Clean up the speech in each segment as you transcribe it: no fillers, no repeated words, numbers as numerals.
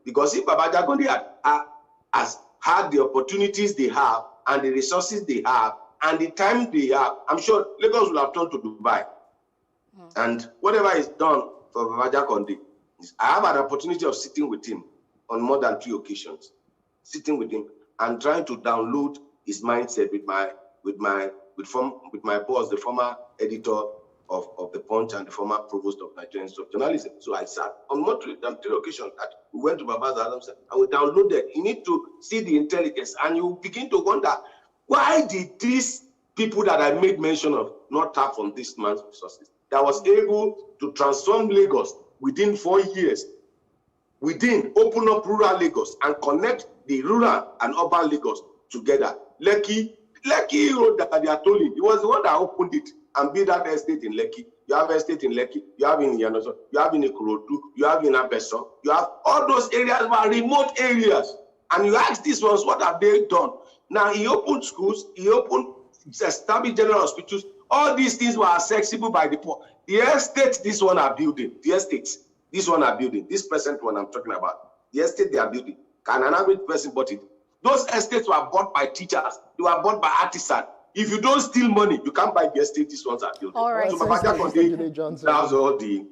Because if Baba Jagoni has had the opportunities they have and the resources they have and the time they have, I'm sure Lagos will have turned to Dubai. And whatever is done for Baba Jagoni, I have an opportunity of sitting with him on more than 3 occasions, sitting with him and trying to download his mindset with my boss, the former editor of the Punch and the former provost of Nigerian Institute of Journalism. So I sat on more than 3 occasions that we went to Baba's house and we downloaded. You need to see the intelligence, and you begin to wonder, why did these people that I made mention of not tap from this man's resources that was able to transform Lagos within 4 years, open up rural Lagos and connect the rural and urban Lagos together? Lekki road that they are tolling, it was the one that opened it and built that estate in Lekki. You have estate in Lekki, you have in Yanoso, you have in Ikorodu, you have in Abeso, you have all those areas were remote areas. And you ask these ones, what have they done? Now he opened schools, he established general hospitals. All these things were accessible by the poor. The estates this one are building, this present one I'm talking about, the estate they are building, can an average person bought it? Those estates were bought by teachers, they were bought by artisans. If you don't steal money, you can't buy the estate these ones are building. All right, so Baba Jagoni has all the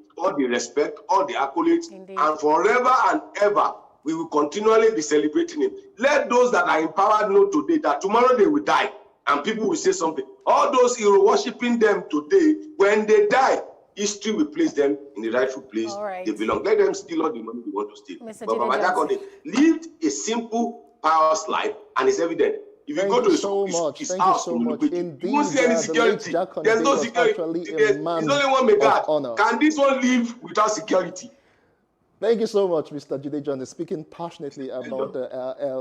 respect, all the accolades, and forever and ever we will continually be celebrating him. Let those that are empowered know today that tomorrow they will die and people will say something. All those hero worshipping them today, when they die, history will place them in the rightful place they belong. Let them steal all the money they want to steal. But Baba Jagoni lived a simple, pious life, and it's evident. If you go to his house, Indeed, you won't see any security. There's no security. There's only one Megad. Can this one live without security? Thank you so much, Mr. Jide John, speaking passionately about the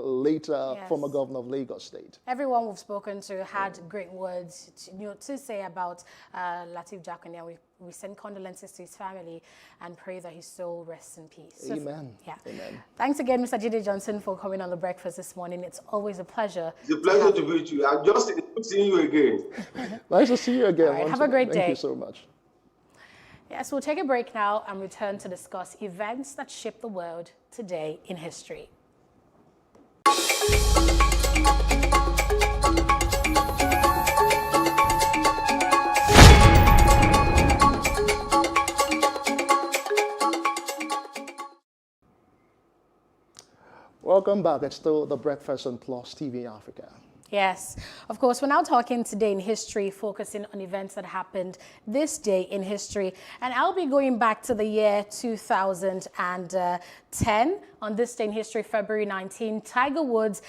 later former governor of Lagos State. Everyone we've spoken to had great words to say about Lateef Jagoni, and we send condolences to his family and pray that his soul rests in peace. Amen. So, Amen. Thanks again, Mr. Jide Johnson, for coming on The Breakfast this morning. It's always a pleasure. It's a pleasure to meet you. I'm just seeing you again. Nice to see you again. Right, have a great day. Thank you so much. Yes, we'll take a break now and return to discuss events that shape the world today in history. Welcome back. It's still The Breakfast on Plus TV Africa. Yes, of course, we're now talking today in history, focusing on events that happened this day in history. And I'll be going back to the year 2010. On this day in history, February 19, Tiger Woods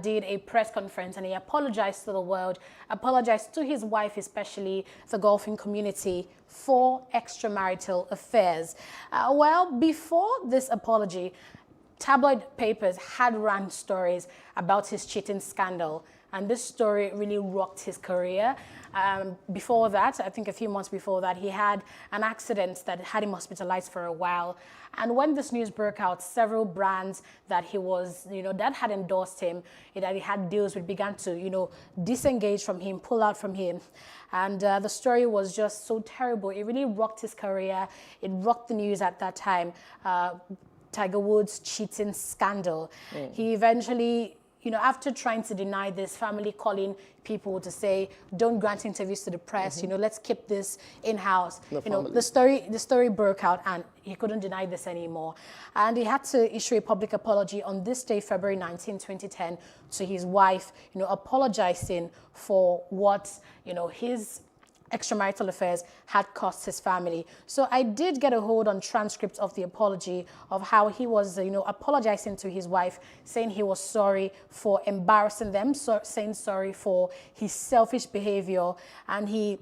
did a press conference and he apologized to the world, apologized to his wife, especially the golfing community, for extramarital affairs. Well, before this apology, tabloid papers had run stories about his cheating scandal, and this story really rocked his career. Before that, I think a few months before that, he had an accident that had him hospitalized for a while. And when this news broke out, several brands that he was, that had endorsed him, that he had deals with, began to, disengage from him, pull out from him. And the story was just so terrible. It really rocked his career. It rocked the news at that time. Tiger Woods' cheating scandal. He eventually, after trying to deny this, family calling people to say, don't grant interviews to the press, let's keep this in-house. The story broke out and he couldn't deny this anymore. And he had to issue a public apology on this day, February 19, 2010, to his wife, apologizing for what, his extramarital affairs had cost his family. So I did get a hold on transcripts of the apology of how he was, apologizing to his wife, saying he was sorry for embarrassing them, saying sorry for his selfish behavior. And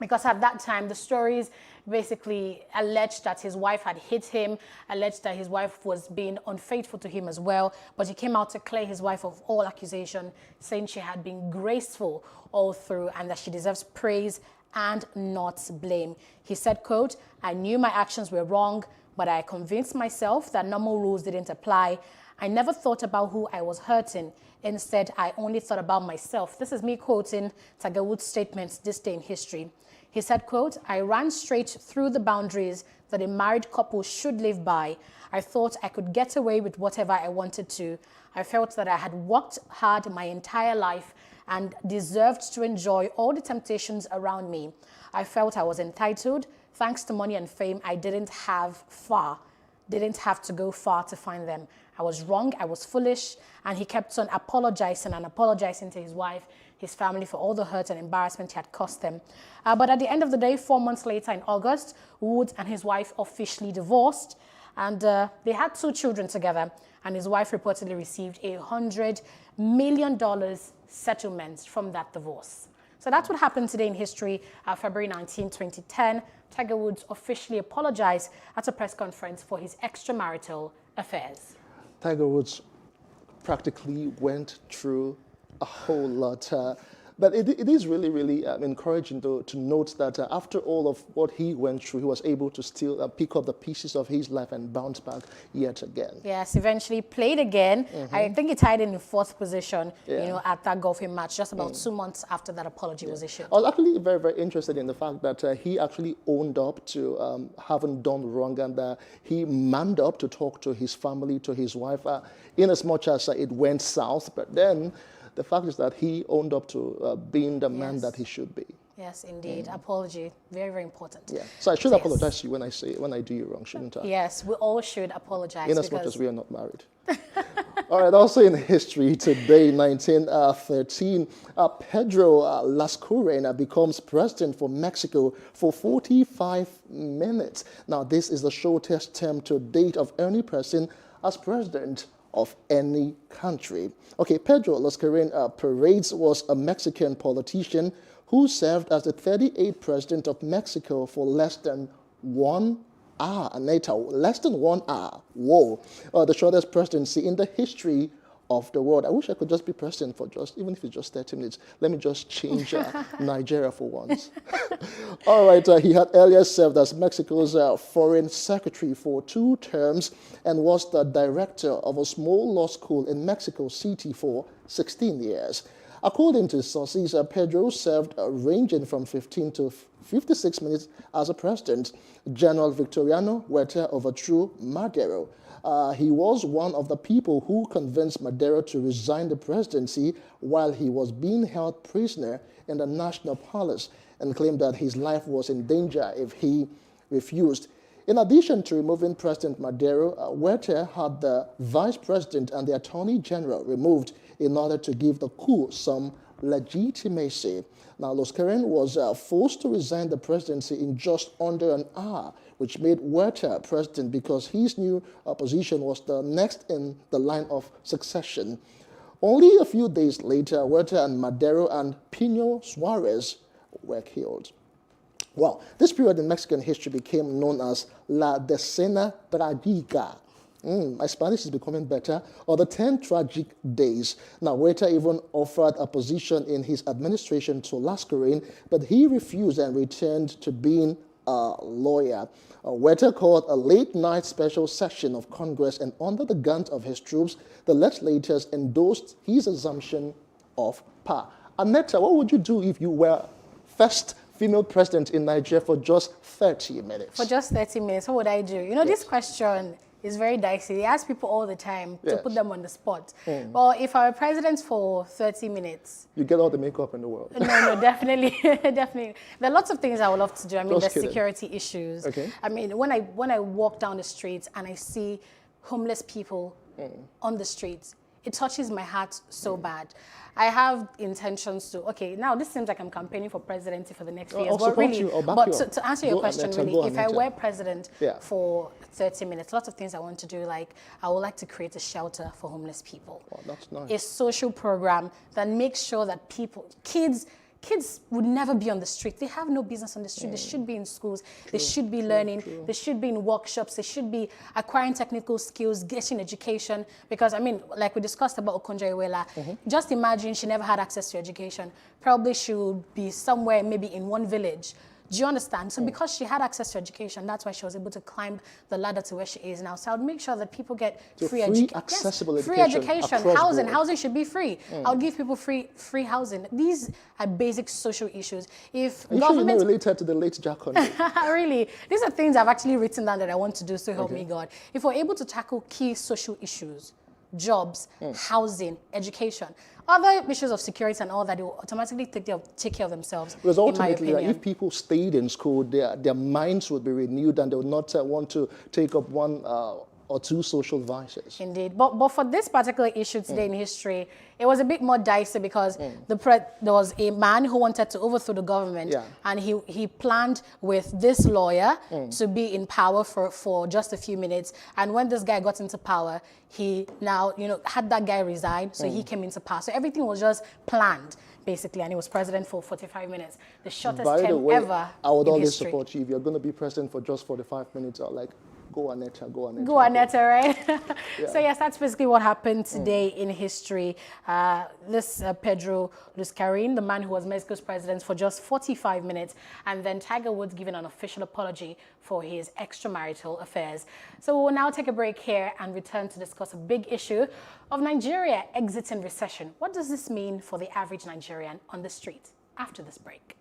because at that time, the stories basically alleged that his wife had hit him, alleged that his wife was being unfaithful to him as well. But he came out to clear his wife of all accusation, saying she had been graceful all through and that she deserves praise and not blame. He said, quote, "I knew my actions were wrong, but I convinced myself that normal rules didn't apply. I never thought about who I was hurting. Instead, I only thought about myself." This is me quoting Tiger Woods' statements this day in history. He said, quote, "I ran straight through the boundaries that a married couple should live by. I thought I could get away with whatever I wanted to. I felt that I had worked hard my entire life and deserved to enjoy all the temptations around me. I felt I was entitled. Thanks to money and fame, I didn't have to go far to find them. I was wrong, I was foolish." And he kept on apologizing to his wife, his family, for all the hurt and embarrassment he had caused them. But at the end of the day, 4 months later in August, Woods and his wife officially divorced, and they had 2 children together, and his wife reportedly received $100 million settlement from that divorce. So that's what happened today in history, February 19, 2010. Tiger Woods officially apologized at a press conference for his extramarital affairs. Tiger Woods practically went through a whole lot. But it is really, really encouraging to note that after all of what he went through, he was able to still pick up the pieces of his life and bounce back yet again. Yes, eventually played again. I think he tied in 4th position, at that golfing match, just about 2 months after that apology was issued. I was actually very, very interested in the fact that he actually owned up to having done wrong, and he manned up to talk to his family, to his wife, in as much as it went south. But then the fact is that he owned up to being the man that he should be. Yes, indeed. Apology, very, very important. Yeah. So I should apologize to you when I do you wrong, shouldn't I? Yes, we all should apologize. In as much as we are not married. All right, also in history today, 1913, Pedro Lascurain becomes president for Mexico for 45 minutes. Now, this is the shortest term to date of any person as president of any country. Okay, Pedro Lascurain Paredes was a Mexican politician who served as the 38th president of Mexico for less than 1 hour. Less than 1 hour. Whoa. The shortest presidency in the history of the world. I wish I could just be president for even if it's just 30 minutes. Let me just change Nigeria for once. All right, he had earlier served as Mexico's foreign secretary for 2 terms and was the director of a small law school in Mexico City for 16 years. According to sources, Pedro served ranging from 15 to 56 minutes as a president. General Victoriano Huerta overthrew Madero. He was one of the people who convinced Madero to resign the presidency while he was being held prisoner in the National Palace, and claimed that his life was in danger if he refused. In addition to removing President Madero, Huerta had the vice president and the attorney general removed in order to give the coup some legitimacy. Now, Lascurain was forced to resign the presidency in just under an hour, which made Huerta president because his new position was the next in the line of succession. Only a few days later, Huerta and Madero and Pino Suarez were killed. Well, this period in Mexican history became known as La Decena Trágica. My Spanish is becoming better. Or the 10 tragic days. Now, Huerta even offered a position in his administration to Lascurain, but he refused and returned to being a lawyer. Huerta called a late-night special session of Congress, and under the guns of his troops, the legislators endorsed his assumption of power. Annetta, what would you do if you were first female president in Nigeria for just 30 minutes? For just 30 minutes, what would I do? You know, this question is very dicey. They ask people all the time to put them on the spot. Well, if I were president for 30 minutes... You get all the makeup in the world. No, definitely. Definitely. There are lots of things I would love to do. I mean, there's security issues. Okay. I mean, when I walk down the streets and I see homeless people on the streets, it touches my heart so bad. I have intentions to, okay, now this seems like I'm campaigning for presidency for the next few years. But really, to answer your question, really, if I were president for 30 minutes, lots of things I want to do, like I would like to create a shelter for homeless people. Oh, that's nice. A social program that makes sure that kids would never be on the street. They have no business on the street. They should be in schools. They should be learning. They should be in workshops. They should be acquiring technical skills, getting education. Because, I mean, like we discussed about Okonjo-Iweala, just imagine she never had access to education. Probably she would be somewhere, maybe in one village, Do you understand? So because she had access to education, that's why she was able to climb the ladder to where she is now. So I would make sure that people get free accessible free education, housing. Housing should be free. I would give people free housing. These are basic social issues. If are you government... sure you're not related to the late Jack Conde? Really, these are things I've actually written down that I want to do, so help me God. If we're able to tackle key social issues, jobs, housing, education, other issues of security and all that, they will automatically take care of themselves. Because ultimately, if people stayed in school, their minds would be renewed and they would not want to take up one or two social vices. Indeed. But for this particular issue today in history, it was a bit more dicey because there was a man who wanted to overthrow the government, and he planned with this lawyer to be in power for just a few minutes. And when this guy got into power, he now, had that guy resign, so he came into power. So everything was just planned, basically, and he was president for 45 minutes. The shortest term ever I would in always history. support you. If you're going to be president for just 45 minutes, I'll go Aneta, go Aneta. Go Aneta, right? So yes, that's basically what happened today in history. This Pedro Luscarin, the man who was Mexico's president for just 45 minutes, and then Tiger Woods giving an official apology for his extramarital affairs. So we will now take a break here and return to discuss a big issue of Nigeria exiting recession. What does this mean for the average Nigerian on the street? After this break.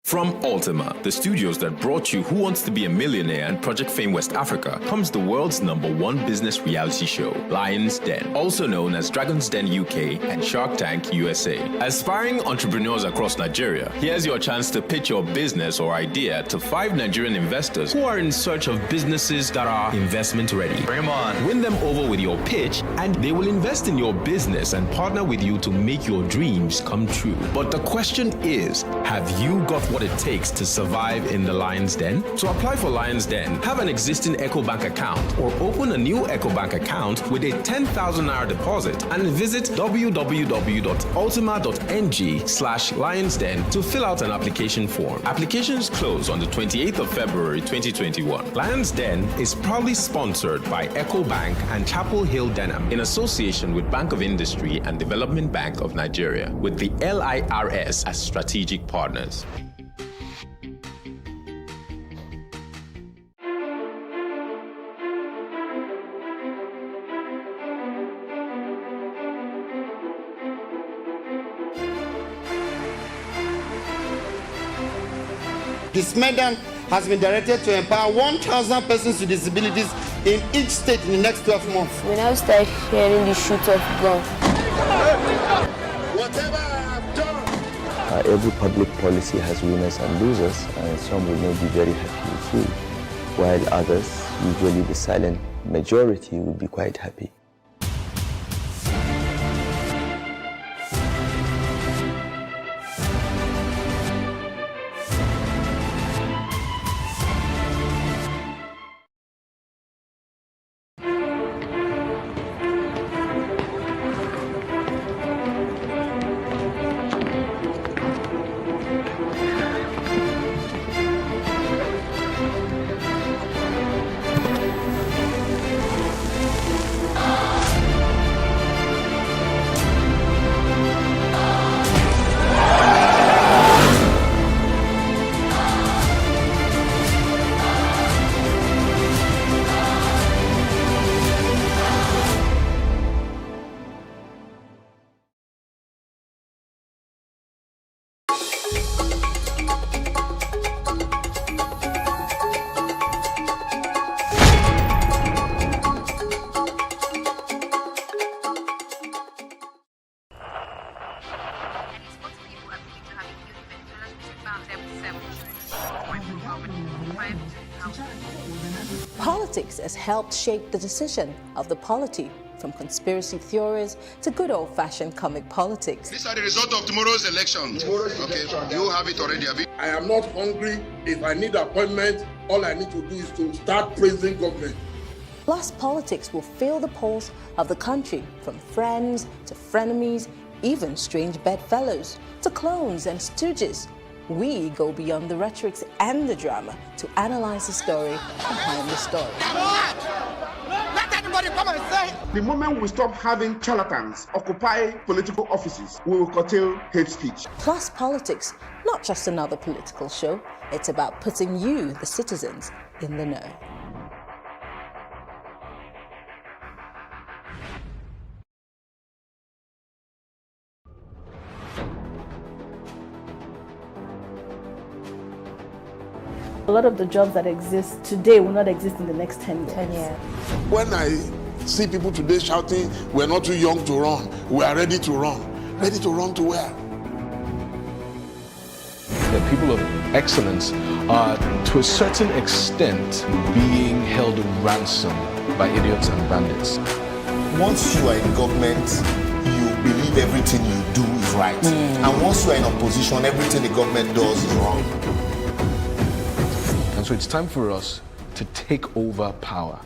From Ultima, the studios that brought you Who Wants to Be a Millionaire and Project Fame West Africa, comes the world's #1 business reality show, Lion's Den, also known as Dragon's Den UK and Shark Tank USA. Aspiring entrepreneurs across Nigeria, here's your chance to pitch your business or idea to 5 Nigerian investors who are in search of businesses that are investment ready. Bring them on. Win them over with your pitch, and they will invest in your business and partner with you to make your dreams come true. But the question is, have you got what it takes to survive in the Lion's Den? To apply for Lion's Den, have an existing EcoBank account or open a new EcoBank account with a 10,000 naira deposit and visit www.ultima.ng/lionsden to fill out an application form. Applications close on the 28th of February 2021. Lion's Den is proudly sponsored by EcoBank and Chapel Hill Denham in association with Bank of Industry and Development Bank of Nigeria, with the LIRS as strategic partners. This Medan has been directed to empower 1,000 persons with disabilities in each state in the next 12 months. When I start hearing the shoot of gun. Whatever I have done. Every public policy has winners and losers, and some will not be very happy with you, while others, usually the silent majority, will be quite happy. Politics has helped shape the decision of the polity, from conspiracy theories to good old-fashioned comic politics. These are the results of tomorrow's election. You have it already, have you? I am not hungry. If I need appointment, all I need to do is to start praising government. Plus, politics will fill the polls of the country, from friends to frenemies, even strange bedfellows, to clones and stooges. We go beyond the rhetorics and the drama to analyze the story behind the story. Let anybody come and say. The moment we stop having charlatans occupy political offices, we will curtail hate speech. Plus Politics, not just another political show. It's about putting you, the citizens, in the know. A lot of the jobs that exist today will not exist in the next 10 years. 10 years. When I see people today shouting, we're not too young to run, we are ready to run. Ready to run to where? The people of excellence are, to a certain extent, being held ransom by idiots and bandits. Once you are in government, you believe everything you do is right. And once you are in opposition, everything the government does is wrong. And so it's time for us to take over power.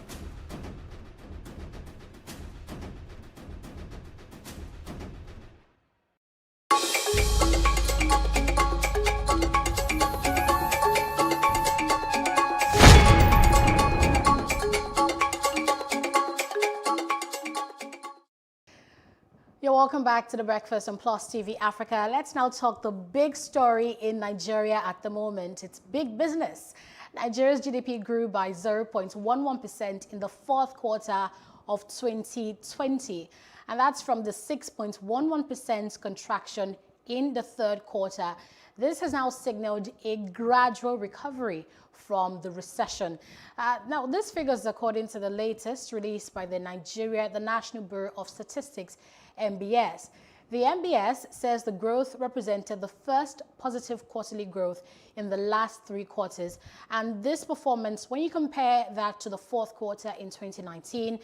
Welcome back to The Breakfast on Plus TV Africa. Let's now talk the big story in Nigeria at the moment. It's big business. Nigeria's GDP grew by 0.11% in the fourth quarter of 2020. And that's from the 6.11% contraction in the third quarter. This has now signaled a gradual recovery from the recession. Now, this figure is according to the latest released by the National Bureau of Statistics, NBS. The NBS says the growth represented the first positive quarterly growth in the last 3 quarters. And this performance, when you compare that to the fourth quarter in 2019,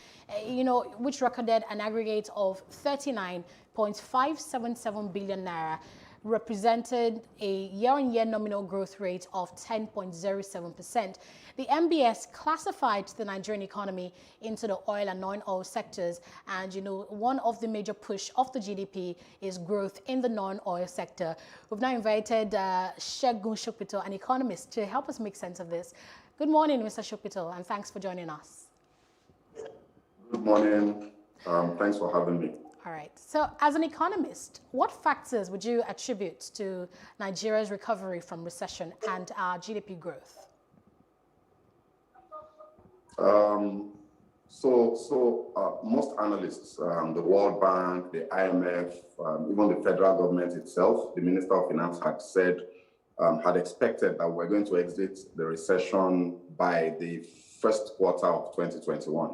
which recorded an aggregate of 39.577 billion naira, represented a year-on-year nominal growth rate of 10.07%. The MBS classified the Nigerian economy into the oil and non-oil sectors, and one of the major push of the GDP is growth in the non-oil sector. We've now invited Segun Shopito, an economist, to help us make sense of this. Good morning, Mr. Shopito, and thanks for joining us. Good morning. Thanks for having me. All right. So as an economist, what factors would you attribute to Nigeria's recovery from recession and our GDP growth? Most analysts, the World Bank, the IMF, even the federal government itself, the Minister of Finance had said, had expected that we're going to exit the recession by the first quarter of 2021.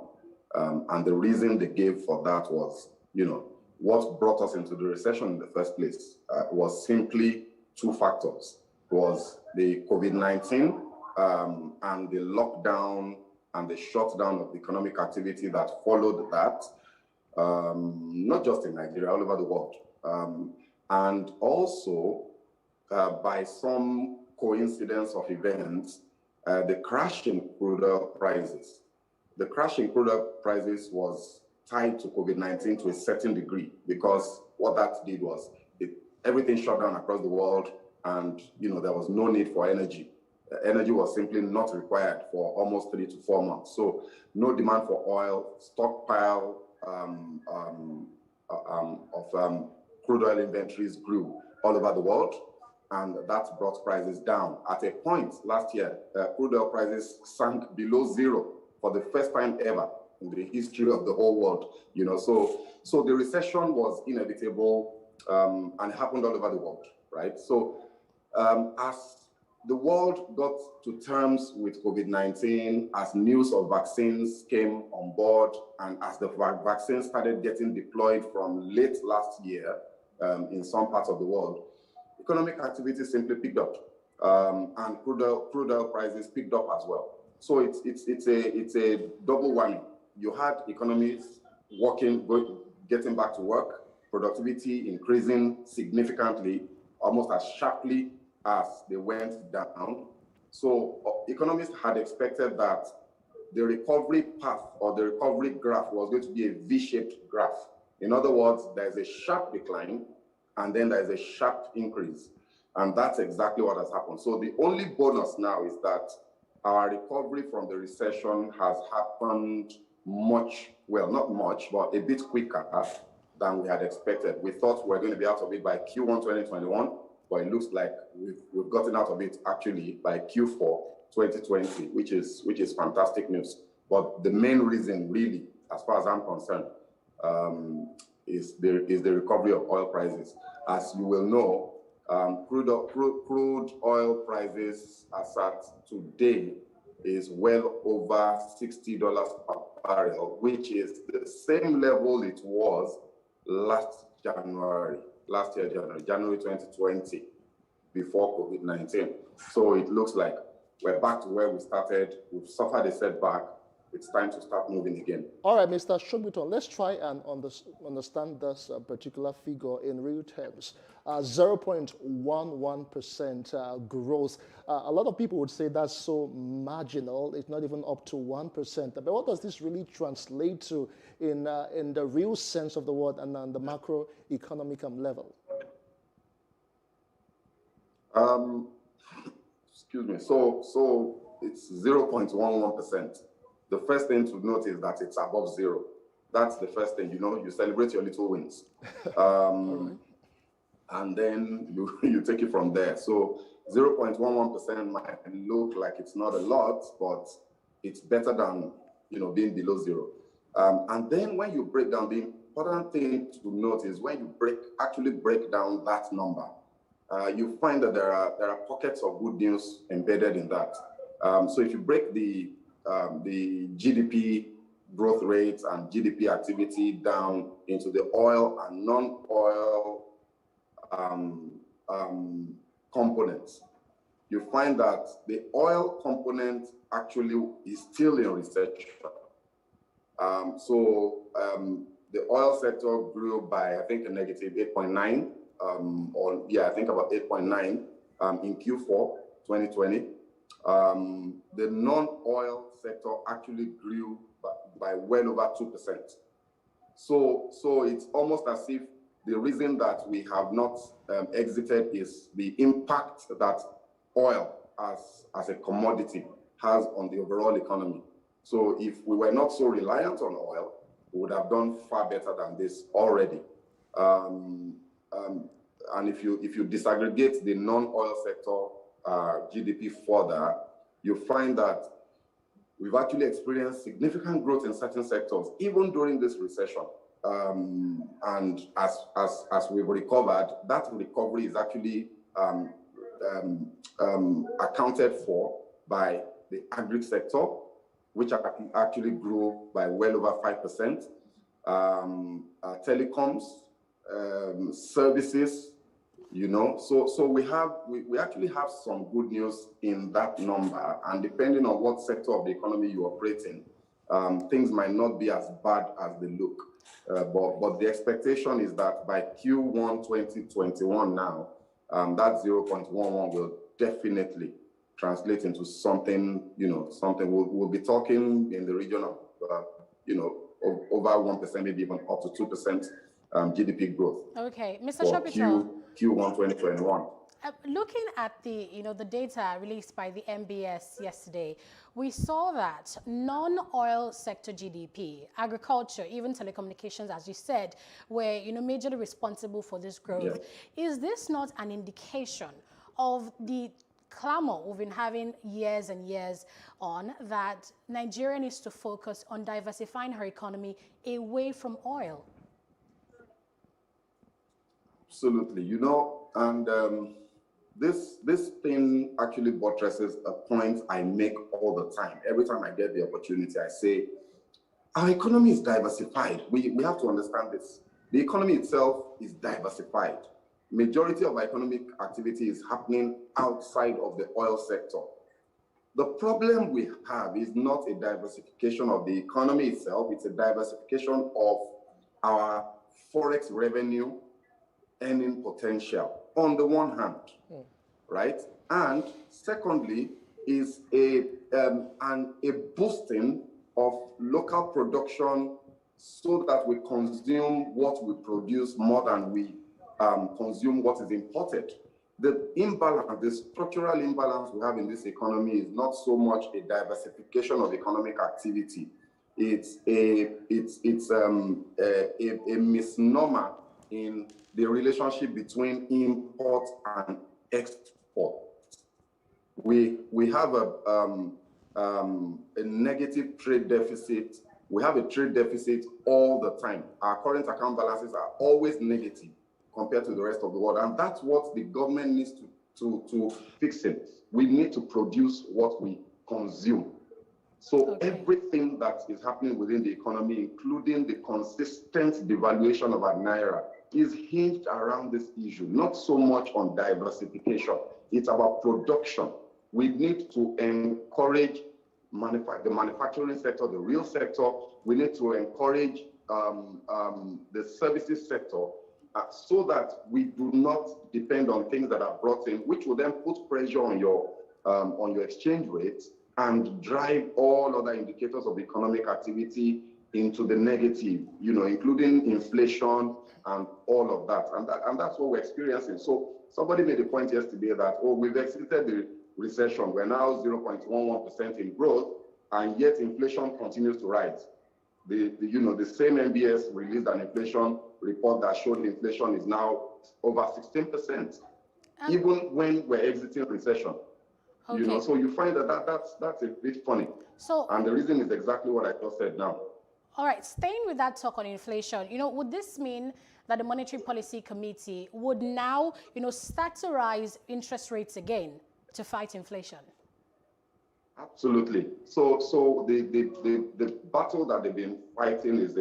And the reason they gave for that was, what brought us into the recession in the first place was simply 2 factors. It was the COVID-19 and the lockdown and the shutdown of economic activity that followed that, not just in Nigeria, all over the world. And also, by some coincidence of events, the crash in crude oil prices. The crash in crude oil prices was tied to COVID-19 to a certain degree, because what that did was everything shut down across the world, and there was no need for energy. Energy was simply not required for almost 3 to 4 months. So no demand for oil, stockpile of crude oil inventories grew all over the world, and that brought prices down. At a point last year, crude oil prices sank below 0 for the first time ever in the history of the whole world. So the recession was inevitable, and it happened all over the world, right? So as the world got to terms with COVID-19, as news of vaccines came on board, and as the vaccines started getting deployed from late last year in some parts of the world, economic activity simply picked up, and crude oil prices picked up as well. So it's a double whammy. You had economies working, getting back to work, productivity increasing significantly, almost as sharply as they went down. So economists had expected that the recovery path or the recovery graph was going to be a V-shaped graph. In other words, there's a sharp decline and then there's a sharp increase. And that's exactly what has happened. So the only bonus now is that our recovery from the recession has happened much, well, not much, but a bit quicker than we had expected. We thought we were going to be out of it by Q1 2021, but it looks like we've gotten out of it actually by Q4 2020, which is fantastic news. But the main reason, really, as far as I'm concerned, is the recovery of oil prices. As you will know, crude oil prices as at today is well over $60 per barrel, which is the same level it was last year, January 2020, before COVID-19. So it looks like we're back to where we started. We've suffered a setback. It's time to start moving again. All right, Mr. Shogbuton, let's try and understand this particular figure in real terms. 0.11% growth. A lot of people would say that's so marginal. It's not even up to 1%. But what does this really translate to in the real sense of the word and on the macroeconomic level? Excuse me. So it's 0.11%. The first thing to note is that it's above zero. That's the first thing, you celebrate your little wins. And then you take it from there. So 0.11% might look like it's not a lot, but it's better than, being below zero. And then when you break down, the important thing to note is when you actually break down that number, you find that there are pockets of good news embedded in that. So if you break the GDP growth rates and GDP activity down into the oil and non-oil components, you find that the oil component actually is still in recession. The oil sector grew by, I think, a negative 8.9, I think about 8.9 in Q4 2020. The non-oil sector actually grew by well over 2%. So it's almost as if the reason that we have not exited is the impact that oil as a commodity has on the overall economy. So if we were not so reliant on oil, we would have done far better than this already. And if you disaggregate the non-oil sector GDP further, you find that we've actually experienced significant growth in certain sectors, even during this recession. And as we've recovered, that recovery is actually accounted for by the agri sector, which actually grew by well over 5%. Telecoms, services, so we actually have some good news in that number, and depending on what sector of the economy you operate in, things might not be as bad as they look. But the expectation is that by Q1 2021 now, that 0.11 will definitely translate into something, something we'll be talking in the region of, over 1%, maybe even up to 2% GDP growth. Okay, Mr. Shogbuton. Q1 2021. Looking at the data released by the MBS yesterday, we saw that non-oil sector GDP, agriculture, even telecommunications, as you said, were majorly responsible for this growth. Yeah. Is this not an indication of the clamor we've been having years and years on that Nigeria needs to focus on diversifying her economy away from oil? Absolutely, and this thing actually buttresses a point I make all the time. Every time I get the opportunity, I say, our economy is diversified. We have to understand this. The economy itself is diversified. Majority of our economic activity is happening outside of the oil sector. The problem we have is not a diversification of the economy itself, it's a diversification of our forex revenue earning potential on the one hand, right? And secondly is a boosting of local production so that we consume what we produce more than we consume what is imported. the imbalance, the structural imbalance we have in this economy is not so much a diversification of economic activity. It's a misnomer in the relationship between import and export. We have a negative trade deficit. We have a trade deficit all the time. Our current account balances are always negative compared to the rest of the world. And that's what the government needs to fix it. We need to produce what we consume. So everything that is happening within the economy, including the consistent devaluation of our Naira, is hinged around this issue, not so much on diversification. It's about production. We need to encourage the manufacturing sector, the real sector. We need to encourage the services sector so that we do not depend on things that are brought in, which will then put pressure on your exchange rates and drive all other indicators of economic activity into the negative, including inflation and all of that. And that's what we're experiencing. So somebody made a point yesterday that, we've exited the recession. We're now 0.11% in growth, and yet inflation continues to rise. The same MBS released an inflation report that showed inflation is now over 16%, even when we're exiting recession. Okay. So you find that's a bit funny. And the reason is exactly what I just said now. All right, staying with that talk on inflation, would this mean that the Monetary Policy Committee would now, start to rise interest rates again to fight inflation? Absolutely. So the battle that they've been fighting is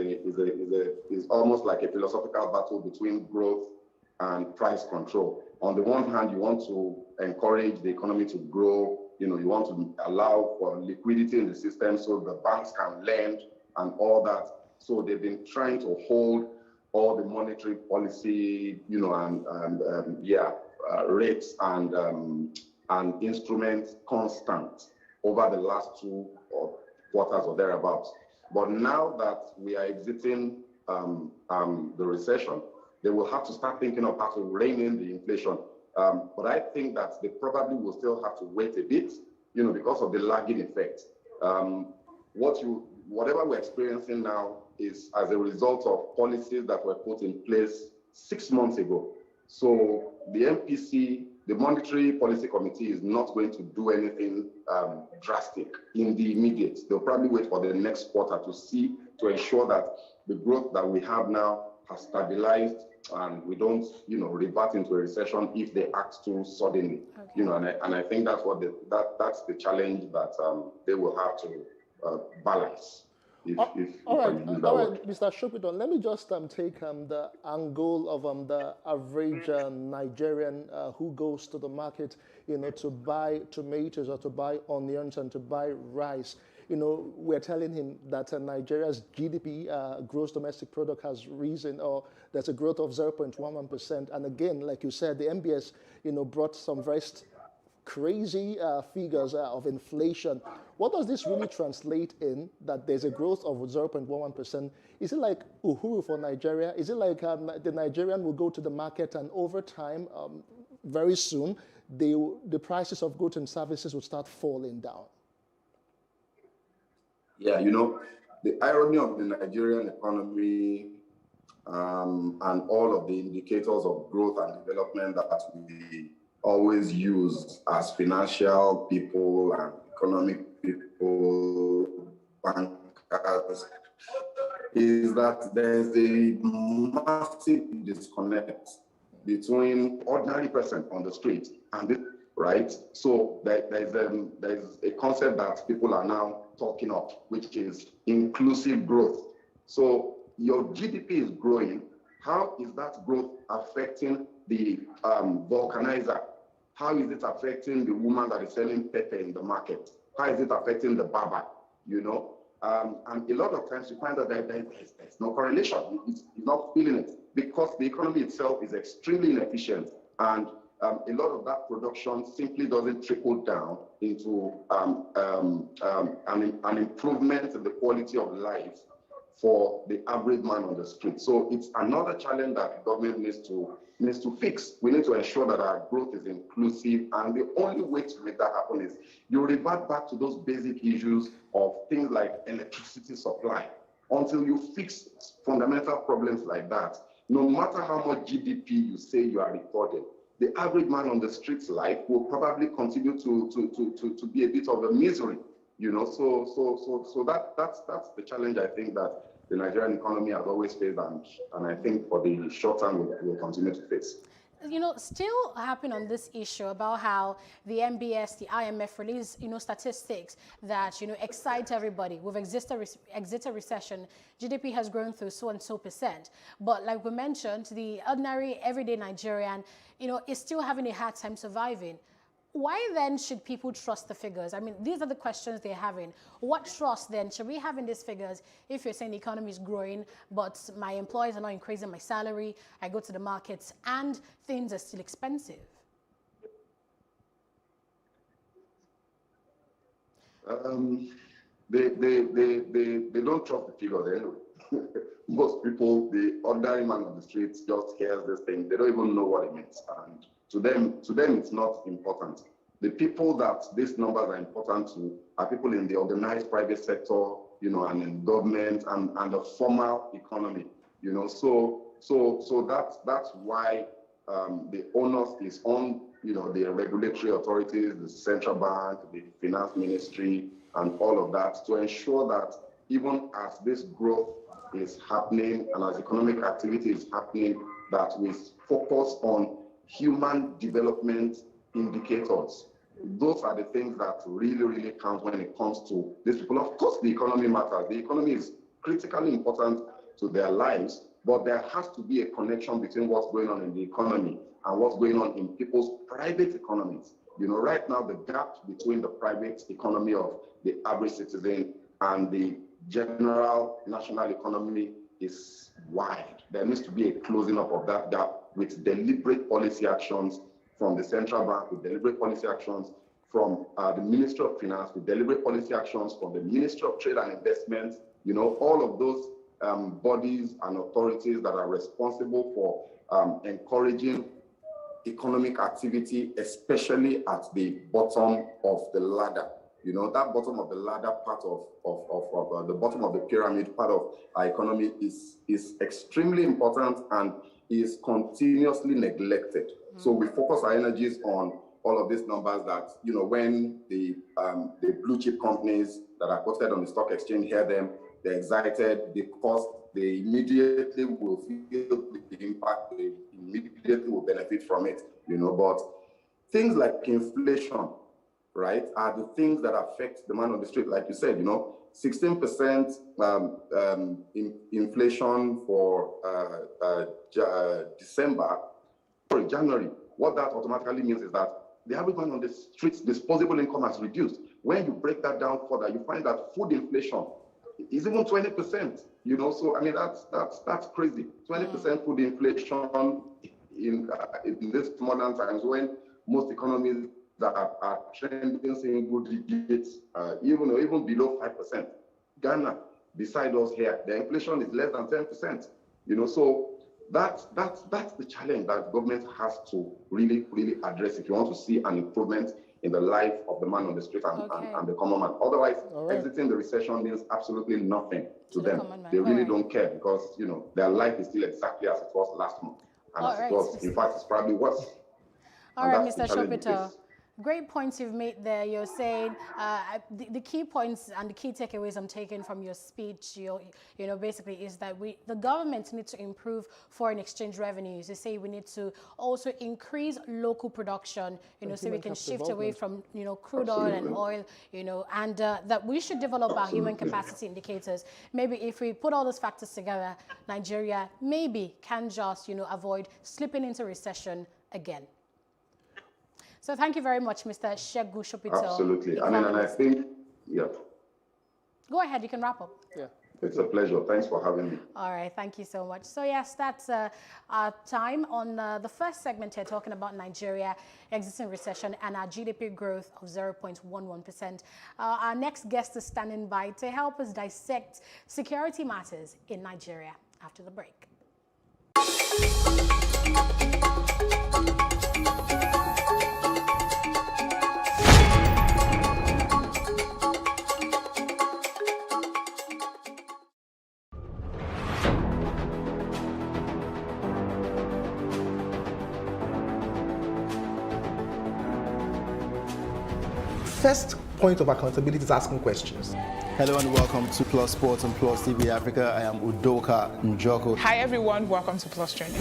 almost like a philosophical battle between growth and price control. On the one hand, you want to encourage the economy to grow. You want to allow for liquidity in the system so the banks can lend and all that. So they've been trying to hold all the monetary policy, rates and instruments constant over the last 2 quarters or thereabouts. But now that we are exiting the recession, they will have to start thinking of how to rein in the inflation. But I think that they probably will still have to wait a bit, because of the lagging effect. Whatever we're experiencing now is as a result of policies that were put in place 6 months ago. So the MPC, the Monetary Policy Committee, is not going to do anything drastic in the immediate. They'll probably wait for the next quarter to ensure that the growth that we have now has stabilized and we don't, revert into a recession if they act too suddenly. Okay. And I think that's what that's the challenge that they will have to balance. All right, Mr. Shopidon, let me just take the angle of the average Nigerian who goes to the market, to buy tomatoes or to buy onions and to buy rice. We're telling him that Nigeria's GDP, gross domestic product, has risen, or there's a growth of 0.11%. And again, like you said, the MBS, brought some very crazy figures of inflation. What does this really translate in, that there's a growth of 0.11%? Is it like uhuru for Nigeria? Is it like the Nigerian will go to the market and over time, very soon, the prices of goods and services will start falling down? Yeah, the irony of the Nigerian economy and all of the indicators of growth and development that we always use as financial people and economic people, bankers, is that there's a massive disconnect between ordinary person on the street and this, right? So there's a concept that people are now talking of, which is inclusive growth. So your GDP is growing. How is that growth affecting the vulcanizer? How is it affecting the woman that is selling pepper in the market? How is it affecting the barber? And a lot of times you find that there's no correlation. It's not feeling it because the economy itself is extremely inefficient, and a lot of that production simply doesn't trickle down into an improvement in the quality of life for the average man on the street. So it's another challenge that the government needs to fix. We need to ensure that our growth is inclusive, and the only way to make that happen is you revert back to those basic issues of things like electricity supply. Until you fix fundamental problems like that, no matter how much GDP you say you are recording, the average man on the street's life will probably continue to be a bit of a misery. You know, so that's the challenge I think that the Nigerian economy has always faced, and I think for the short term we'll continue to face. You know, still happen on this issue about how the MBS, the IMF release, you know, statistics that, you know, excite everybody. We've exited recession. GDP has grown through so and so %. But like we mentioned, the ordinary everyday Nigerian, you know, is still having a hard time surviving. Why then should people trust the figures? I mean, these are the questions they're having. What trust then should we have in these figures if you're saying the economy is growing, but my employees are not increasing my salary, I go to the markets, and things are still expensive? They don't trust the figures anyway. Most people, the ordinary man on the streets just hears this thing. They don't even know what it means. And to them, it's not important. The people that these numbers are important to are people in the organized private sector, you know, and in government and the formal economy, you know. So that's why the onus is on, you know, the regulatory authorities, the central bank, the finance ministry, and all of that to ensure that even as this growth is happening and as economic activity is happening, that we focus on human development indicators. Those are the things that really, really count when it comes to these people. Of course, the economy matters. The economy is critically important to their lives, but there has to be a connection between what's going on in the economy and what's going on in people's private economies. You know, right now, the gap between the private economy of the average citizen and the general national economy is wide. There needs to be a closing up of that gap with deliberate policy actions from the central bank, with deliberate policy actions from the Ministry of Finance, with deliberate policy actions from the Ministry of Trade and Investment, you know, all of those bodies and authorities that are responsible for encouraging economic activity, especially at the bottom of the ladder. You know, that bottom of the ladder part of the bottom of the pyramid part of our economy is extremely important and is continuously neglected. So we focus our energies on all of these numbers that, you know, when the blue chip companies that are quoted on the stock exchange hear them, they're excited because they immediately will feel the impact, they immediately will benefit from it, you know. But things like inflation, right, are the things that affect the man on the street. Like you said, you know, 16% inflation for January. What that automatically means is that the average man on the street's disposable income has reduced. When you break that down further, you find that food inflation is even 20%. You know, so I mean that's crazy. 20% food inflation in this modern times when most economies that are trending single digits, even below 5%. Ghana, beside us here, the inflation is less than 10%. You know, so that's the challenge that government has to really address if you want to see an improvement in the life of the man on the street and the common man. Otherwise, exiting the recession means absolutely nothing to them. They really don't care because, you know, their life is still exactly as it was last month. And as it was, in fact, it's probably worse. All right, Mr. Shopito. Great points you've made there. You're saying the key points and the key takeaways I'm taking from your speech, you know, basically is that the government needs to improve foreign exchange revenues. You say we need to also increase local production, you know, so we can shift away from, you know, crude oil and oil, you know, and that we should develop our human capacity indicators. Maybe if we put all those factors together, Nigeria maybe can just, you know, avoid slipping into recession again. So thank you very much, Mr. Shegu Shopito. Absolutely. I mean, and I think, yeah. Go ahead, you can wrap up. Yeah. It's a pleasure. Thanks for having me. All right, thank you so much. So yes, that's our time on the first segment here, talking about Nigeria exiting recession and our GDP growth of 0.11%. Our next guest is standing by to help us dissect security matters in Nigeria after the break. First point of accountability is asking questions. Hello and welcome to Plus Sports and Plus TV Africa. I am Udoka Njoko. Hi everyone, welcome to Plus Training.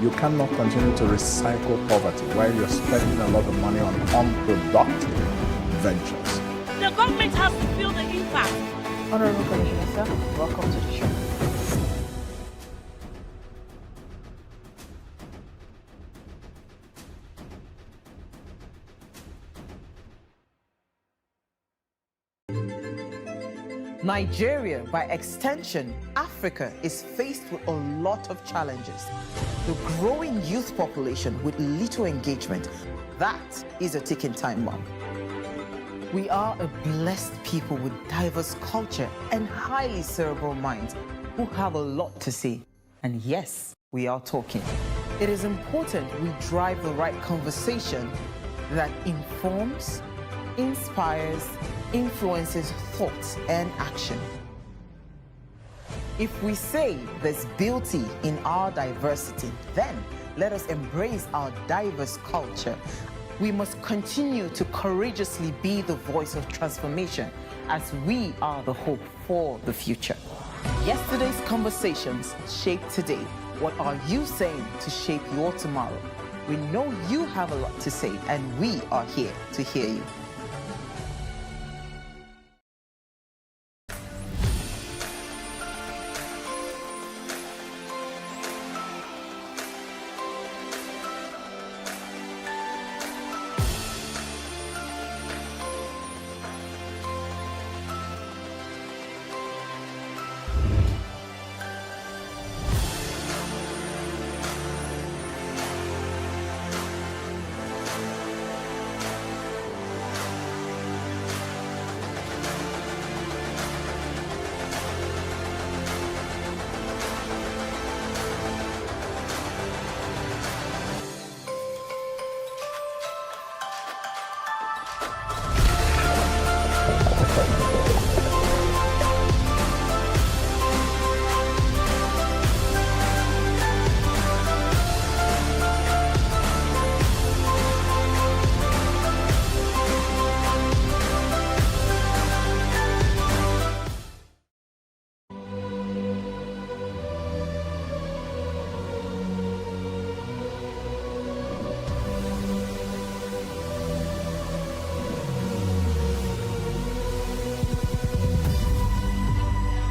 You cannot continue to recycle poverty while you're spending a lot of money on unproductive ventures. The government has to feel the impact. Honorable Commissioner, sir, welcome to the show. Nigeria, by extension, Africa, is faced with a lot of challenges. The growing youth population with little engagement, that is a ticking time bomb. We are a blessed people with diverse culture and highly cerebral minds who have a lot to say. And yes, we are talking. It is important we drive the right conversation that informs, inspires, influences thoughts and action. If we say there's beauty in our diversity, then let us embrace our diverse culture. We must continue to courageously be the voice of transformation as we are the hope for the future. Yesterday's conversations shape today. What are you saying to shape your tomorrow? We know you have a lot to say, and we are here to hear you.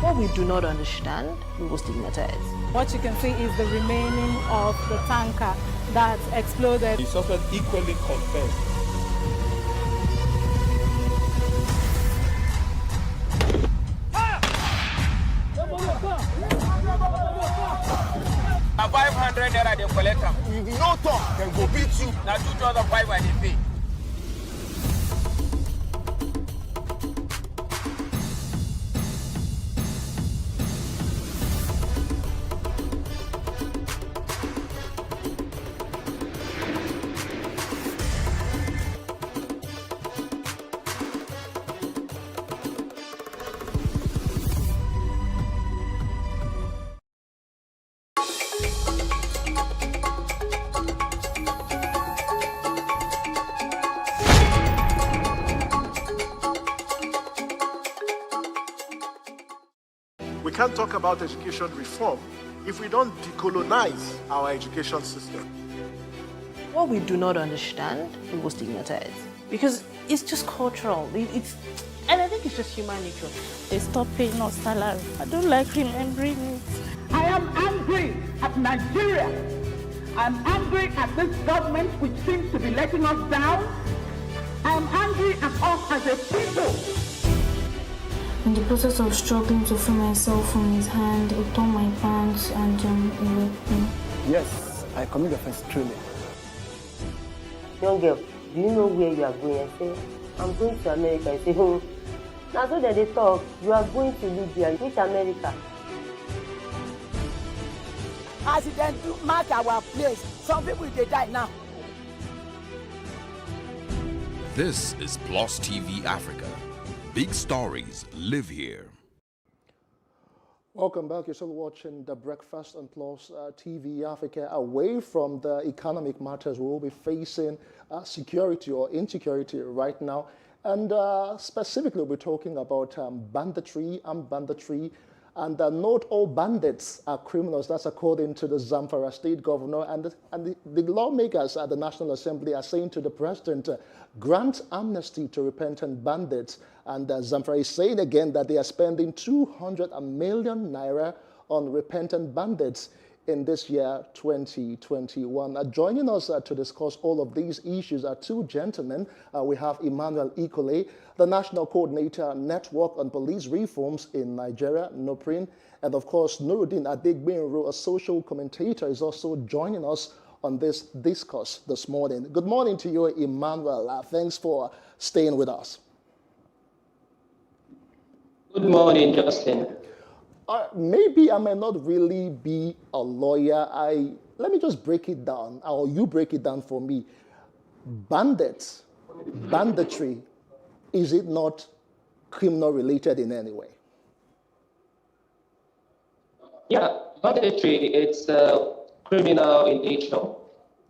What we do not understand, we will stigmatize. What you can see is the remaining of the tanker that exploded. He suffered equally confessed. Now 500 naira they collect them. If you no talk, then go beat you. Now 2,500 they pay. We can't talk about education reform if we don't decolonize our education system. What we do not understand, we will stigmatize. Because it's just cultural. And I think it's just human nature. They stop paying us salary. I don't like remembering it. I am angry at Nigeria. I'm angry at this government which seems to be letting us down. I am angry at us as a people. In the process of struggling to free myself from his hand, he tore my pants and he raped me. Yes, I commit offense truly. Young girl, do you know where you are going? I say, I'm going to America. I say, now so that they talk, you are going to Libya, which America? As it then do mark our place, some people they die now. This is Plus TV Africa. Big stories live here. Welcome back. You're still watching The Breakfast on Plus TV Africa. Away from the economic matters, we will be facing security or insecurity right now. And specifically, we'll be talking about banditry, armed banditry. And not all bandits are criminals. That's according to the Zamfara state governor. And the lawmakers at the National Assembly are saying to the president, grant amnesty to repentant bandits. And Zamfara is saying again that they are spending 200 million naira on repentant bandits in this year, 2021. Joining us to discuss all of these issues are two gentlemen. We have Emmanuel Ikole, the National Coordinator Network on Police Reforms in Nigeria, NOPRIN, and of course, Nuruddin Adegbenro, a social commentator, is also joining us on this discourse this morning. Good morning to you, Emmanuel. Thanks for staying with us. Good morning, Justin. Maybe I may not really be a lawyer. Let me just break it down, or you break it down for me. Bandits, banditry, is it not criminal related in any way? Yeah, banditry, it's criminal in nature.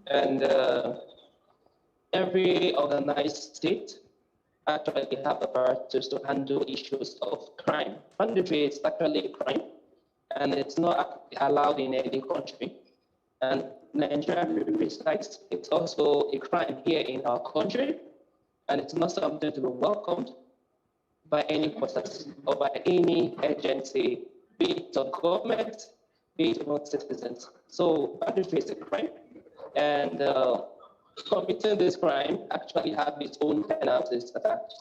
And every organized state actually have the power to handle issues of crime. Banditry is actually a crime, and it's not allowed in any country. And Nigeria, to be precise, it's also a crime here in our country, and it's not something to be welcomed by any process or by any agency, be it the government, be it among citizens. So banditry is a crime, and committing this crime actually have its own penalties attached.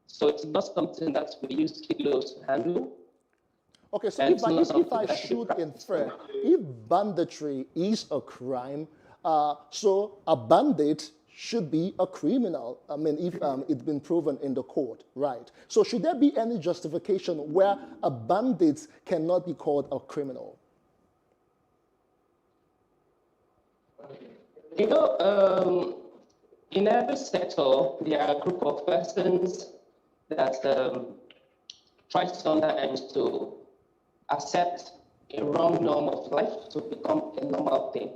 So it's not something that we use kilos to handle. Okay, so if I should infer, if banditry is a crime, so a bandit should be a criminal. I mean, if it's been proven in the court, right? So should there be any justification where a bandit cannot be called a criminal? You know, in every sector, there are a group of persons that try sometimes to accept a wrong norm of life to become a normal thing.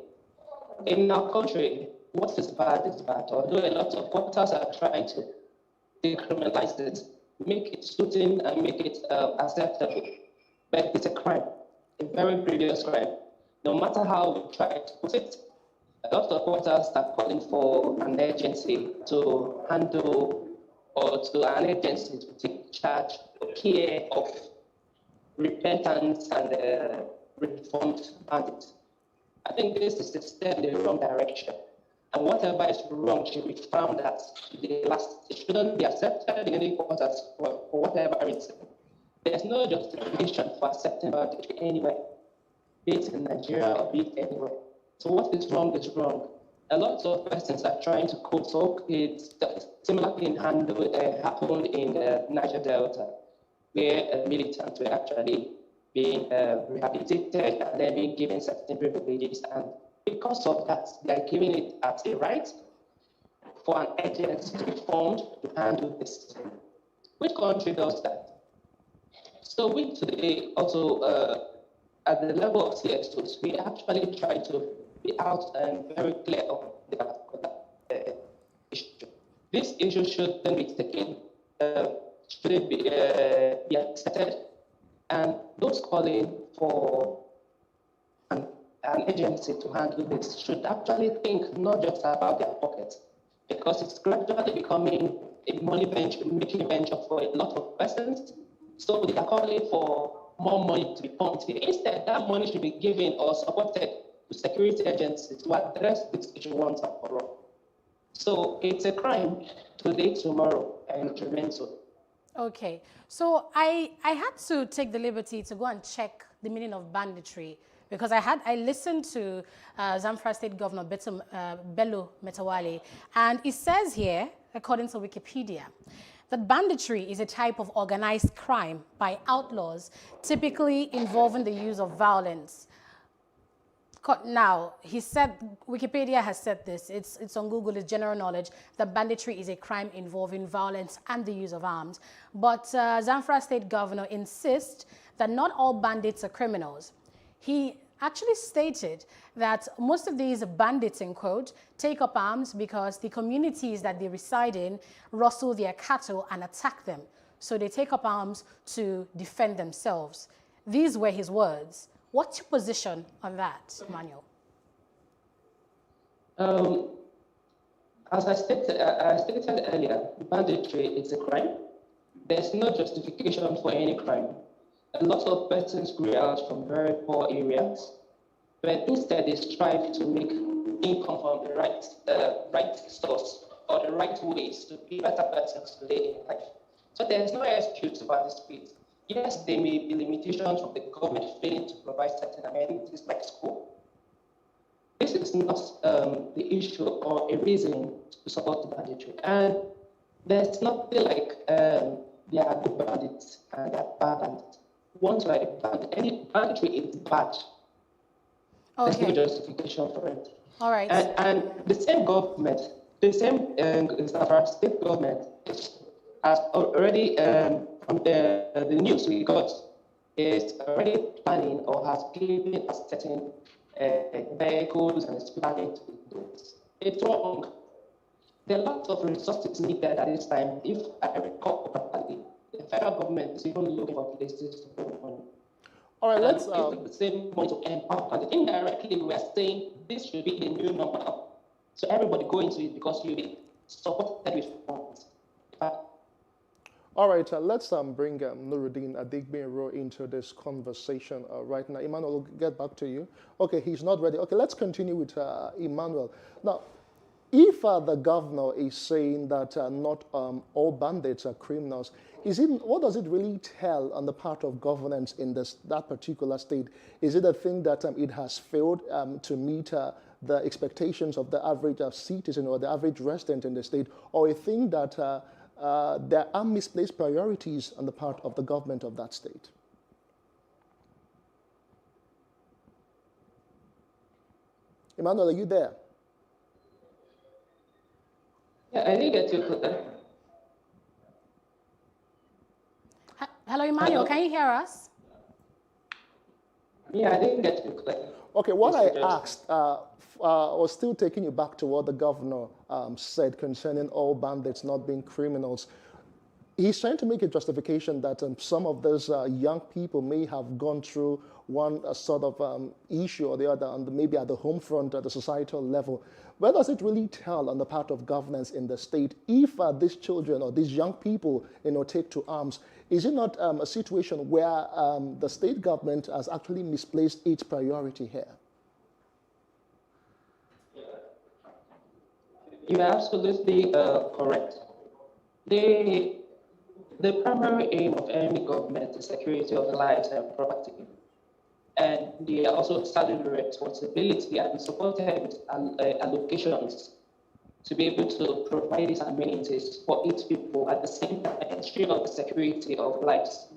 In our country, what is bad, although a lot of quarters are trying to decriminalize it, make it soothing and make it acceptable. But it's a crime, a very grievous crime. No matter how we try to put it, a lot of quarters are calling for an agency to handle or to an agency to take charge or care of repentance and reformed bandits. I think this is a step in the wrong direction. And whatever is wrong should be found at the last. It shouldn't be accepted in any quarters for whatever reason. There's no justification for accepting banditry anywhere, be it in Nigeria or be it anywhere. So what is wrong is wrong. A lot of persons are trying to talk. It's similar thing happened in the Niger Delta, where militants were actually being rehabilitated and then being given certain privileges. And because of that, they're giving it as a right for an agency to be formed to handle this. Which country does that? So we today also, at the level of CXOs, we actually try to be out and very clear on the particular issue. This issue shouldn't be taken, shouldn't be accepted, and those calling for an agency to handle this should actually think not just about their pockets, because it's gradually becoming a money venture, making venture for a lot of persons. So they are calling for more money to be pumped in. Instead, that money should be given or supported to security agencies to address this issue once and for all. So it's a crime today, tomorrow, and it remains so. Okay, so I had to take the liberty to go and check the meaning of banditry because I listened to Zamfara State Governor Bello Metawale, and it says here, according to Wikipedia, that banditry is a type of organized crime by outlaws, typically involving the use of violence. Now, he said, Wikipedia has said this, it's on Google, it's general knowledge, that banditry is a crime involving violence and the use of arms. But Zamfara State Governor insists that not all bandits are criminals. He actually stated that most of these bandits, in quote, take up arms because the communities that they reside in rustle their cattle and attack them. So they take up arms to defend themselves. These were his words. What's your position on that, Emmanuel? As I stated earlier, banditry is a crime. There's no justification for any crime. A lot of persons grew out from very poor areas, but instead they strive to make income from the right source or the right ways to be better persons today in life. So there's no excuse to participate. Yes, there may be limitations from the government failing to provide certain amenities like school. This is not the issue or a reason to support the banditry. And there's nothing like there are good bandits and there are bad bandits. Once you are a bandit, any banditry is bad. Okay. There's no justification for it. All right. And the same government, the same state government has already from the news we got, is already planning or has given us certain vehicles and is planning to do this. It's wrong. There are lots of resources needed at this time. If I recall properly, the federal government is even looking for places to put money. All right, let's the same money to empower. And indirectly, we are saying this should be the new number. So everybody go into it because you'll be supported with funds. All right, let's bring Nuruddin Adigbinro into this conversation right now. Emmanuel, we'll get back to you. Okay, he's not ready. Okay, let's continue with Emmanuel. Now, if the governor is saying that not all bandits are criminals, what does it really tell on the part of governance in that particular state? Is it a thing that it has failed to meet the expectations of the average citizen or the average resident in the state, or a thing that there are misplaced priorities on the part of the government of that state? Emmanuel, are you there? Yeah, I didn't get you. Hello, Emmanuel, can you hear us? Yeah, I didn't get you. Okay, what I asked was still taking you back to what the governor said concerning all bandits not being criminals. He's trying to make a justification that some of those young people may have gone through one sort of issue or the other, and maybe at the home front, at the societal level. Where does it really tell on the part of governance in the state if these children or these young people, take to arms? Is it not a situation where the state government has actually misplaced its priority here? You are absolutely correct. The primary aim of any government is security of lives and property. And they are also saddled with responsibility and supported with allocations to be able to provide these amenities for its people at the same time ensure the security of lives.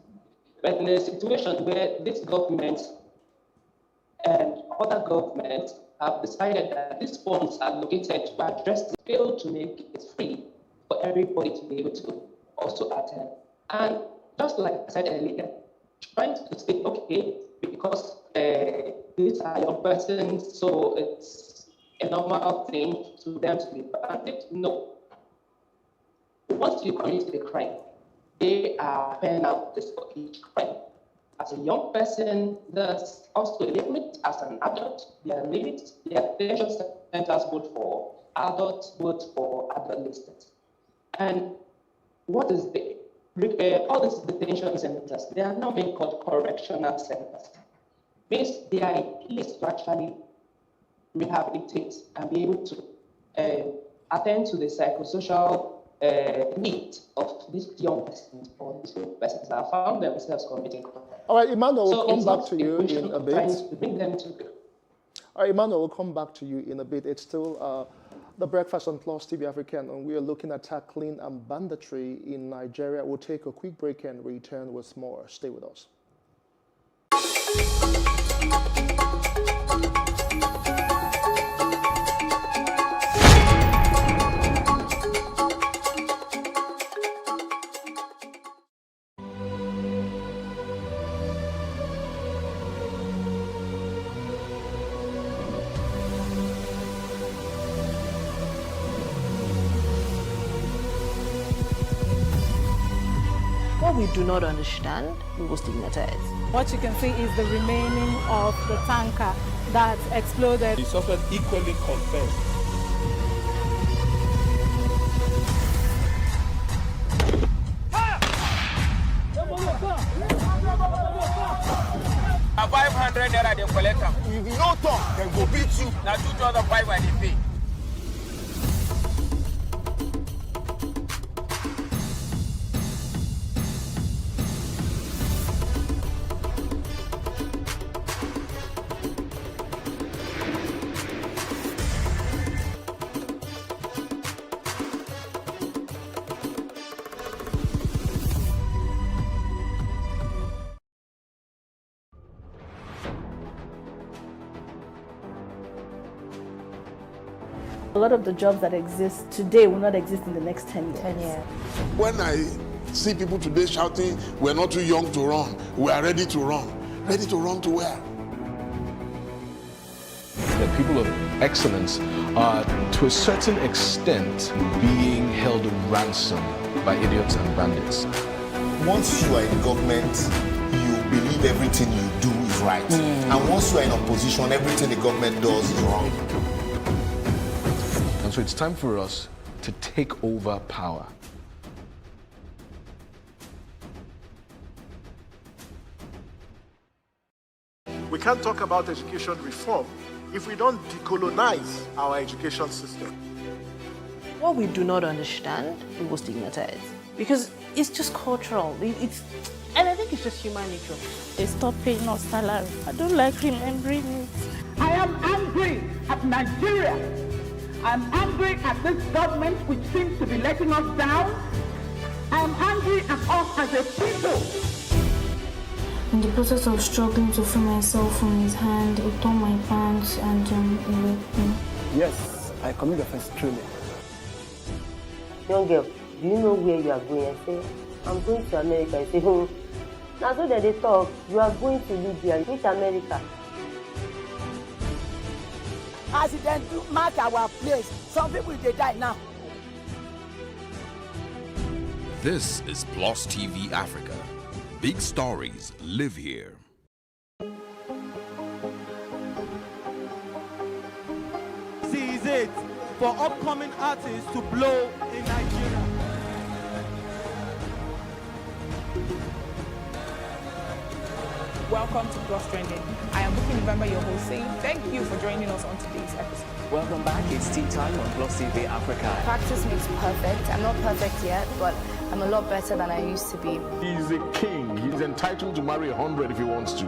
But in a situation where this government and other governments have decided that these funds are allocated to address the fail to make it free for everybody to be able to also attend. And just like I said earlier, trying to say, okay, because these are young persons, so it's a normal thing to them to be bandit. No. Once you commit a crime, they are paying out this for each crime. As a young person, there's also a limit. As an adult, there are limits. There are detention centers both for adults, both for adolescents. And what is the all these detention centers? They are now being called correctional centers. Means they are a place to actually rehabilitate and be able to attend to the psychosocial need of these young persons or these persons that found themselves committing crime. All right, Emmanuel, So we'll come it's back not to you in a bit. trying to bring them together. All right, Emmanuel, we'll come back to you in a bit. It's still the Breakfast on Plus TV Africa, and we are looking at tackling banditry in Nigeria. We'll take a quick break and return with more. Stay with us. What we do not understand, we will stigmatize. What you can see is the remaining of the tanker that exploded. The suspect equally confessed. Na 500 naira they collect am. If you no talk, dem go beat you. Na 2,500 I dey pay. A lot of the jobs that exist today will not exist in the next 10 years. 10 years. When I see people today shouting, we're not too young to run, we are ready to run. Ready to run to where? The people of excellence are, to a certain extent, being held ransom by idiots and bandits. Once you are in government, you believe everything you do is right. And once you are in opposition, everything the government does is wrong. And so it's time for us to take over power. We can't talk about education reform if we don't decolonize our education system. What we do not understand, we will stigmatize. Because it's just cultural. And I think it's just human nature. They stop paying us salary. I don't like remembering it. I am angry at Nigeria. I'm angry at this government which seems to be letting us down. I'm angry at us as a people. In the process of struggling to free myself from his hand, he tore my pants and he raped me. Yes, I commit offense truly. Young girl, do you know where you are going? I say, I'm going to America. I say, now so that they talk, you are going to Libya. Which America? As it then do mark our place, some people they die now. This is Plus TV Africa. Big stories live here. This is it for upcoming artists to blow in Nigeria. Welcome to Plus Trending. I am Bookie November, your host, saying thank you for joining us on today's episode. Welcome back. It's tea time on Plus TV Africa. Practice makes perfect. I'm not perfect yet, but I'm a lot better than I used to be. He's a king. He's entitled to marry 100 if he wants to.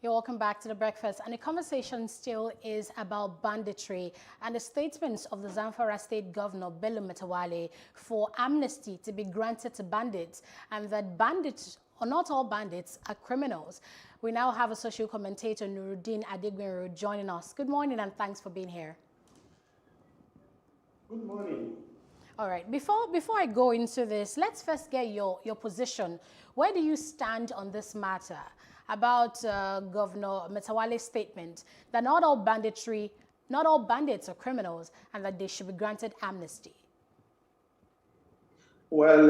Welcome back to The Breakfast, and the conversation still is about banditry and the statements of the Zamfara State Governor Bello Matawalle for amnesty to be granted to bandits, and that bandits, or not all bandits, are criminals. We now have a social commentator, Nuruddin Adegbero, joining us. Good morning and thanks for being here. Good morning. All right, before I go into this, let's first get your position. Where do you stand on this matter about Governor Metawale's statement that not all banditry not all bandits are criminals and that they should be granted amnesty. Well,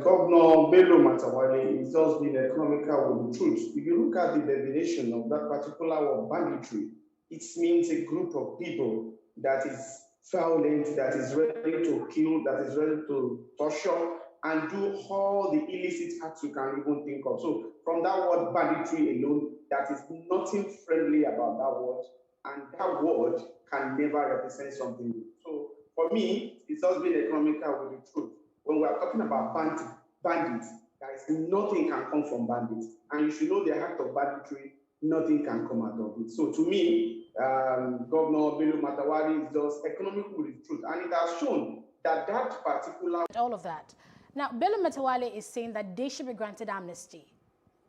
Governor Bello Matawale is just being economical with the truth. If you look at the definition of that particular word, banditry, it means a group of people that is violent, that is ready to kill, that is ready to torture, and do all the illicit acts you can even think of. So from that word banditry alone, that is nothing friendly about that word, and that word can never represent something good. So for me, it's just being economical with the truth. When we are talking about bandits, there is nothing can come from bandits. And you should know the act of banditry, nothing can come out of it. So to me, Governor Bello Matawale is just economical with the truth. And it has shown that that particular... All of that. Now, Bello Matawale is saying that they should be granted amnesty.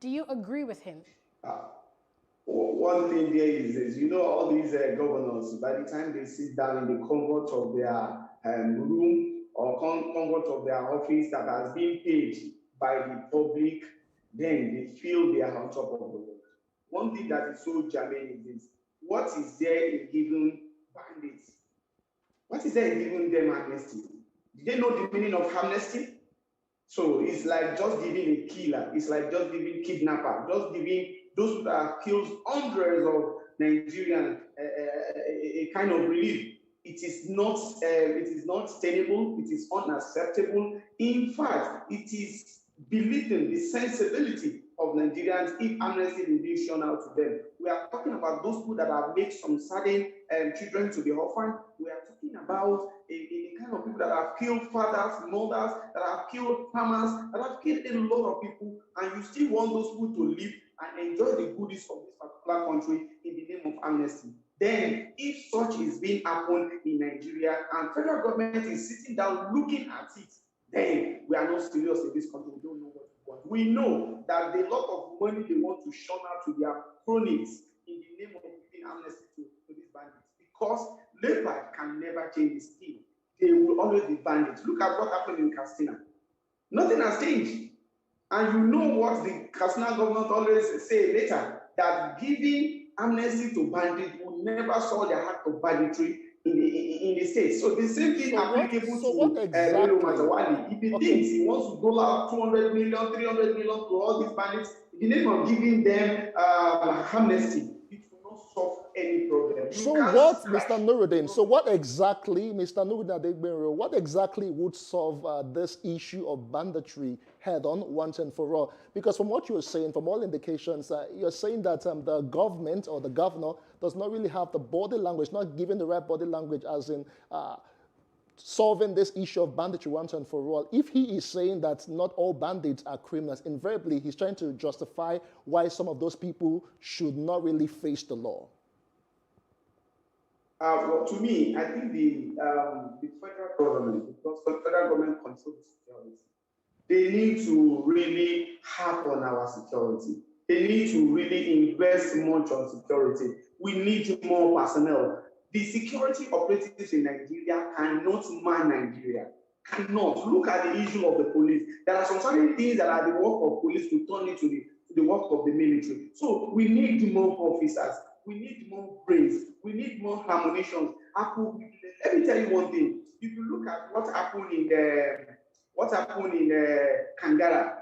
Do you agree with him? One thing there is, you know, all these governors, by the time they sit down in the comfort of their room, or comfort of their office that has been paid by the public, then they feel they are on top of the world. One thing that is so germane is this: what is there in giving bandits? What is there in giving them amnesty? Do they know the meaning of amnesty? So it's like just giving a killer, it's like just giving kidnapper, just giving those that have killed hundreds of Nigerians a kind of relief. It is not sustainable. It is unacceptable. In fact, it is belittling the sensibility of Nigerians if amnesty is being shown out to them. We are talking about those people that have made some certain children to be orphaned. We are talking about a kind of people that have killed fathers, mothers, that have killed farmers, that have killed a lot of people, and you still want those people to live and enjoy the goodies of this particular country in the name of amnesty. Then, if such is being happened in Nigeria and federal government is sitting down looking at it, then we are not serious in this country. We don't know what we want. We know that the lot of money they want to shun out to their cronies in the name of giving amnesty to these bandits, because leopard can never change his skin. They will always be bandits. Look at what happened in Katsina. Nothing has changed. And you know what the Katsina government always say later, that giving amnesty to bandits will never solve the act of banditry in the state. So the same thing applicable to Bello Matawale. If he thinks he wants to dole out 200 million, 300 million to all these bandits, in the name of giving them amnesty, it will not solve any problem. So what, Mr. Nuruddin, so what exactly, Mr. Nuruddin Adegbenro, what exactly would solve this issue of banditry head on once and for all? Because from what you're saying, from all indications, you're saying that the government or the governor does not really have the body language, not giving the right body language as in solving this issue of banditry once and for all. If he is saying that not all bandits are criminals, invariably he's trying to justify why some of those people should not really face the law. Well, to me, I think the federal government, because the federal government controls security, they need to really harp on our security. They need to really invest much on security. We need more personnel. The security operatives in Nigeria cannot man Nigeria. Cannot. Look at the issue of the police. There are some certain things that are the work of police to turn into the work of the military. So we need more officers. We need more brains. We need more ammunition. Let me tell you one thing. If you look at what happened in Kangara,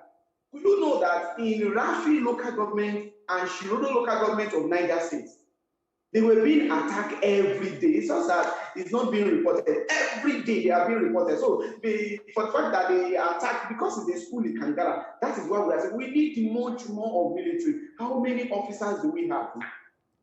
do you know that in Rafi local government and Shirodo local government of Niger State, they were being attacked every day. It's just that it's not being reported. Every day they are being reported. So for the fact that they are attacked because it's a school in Kangara, that is why we are saying we need much more of military. How many officers do we have?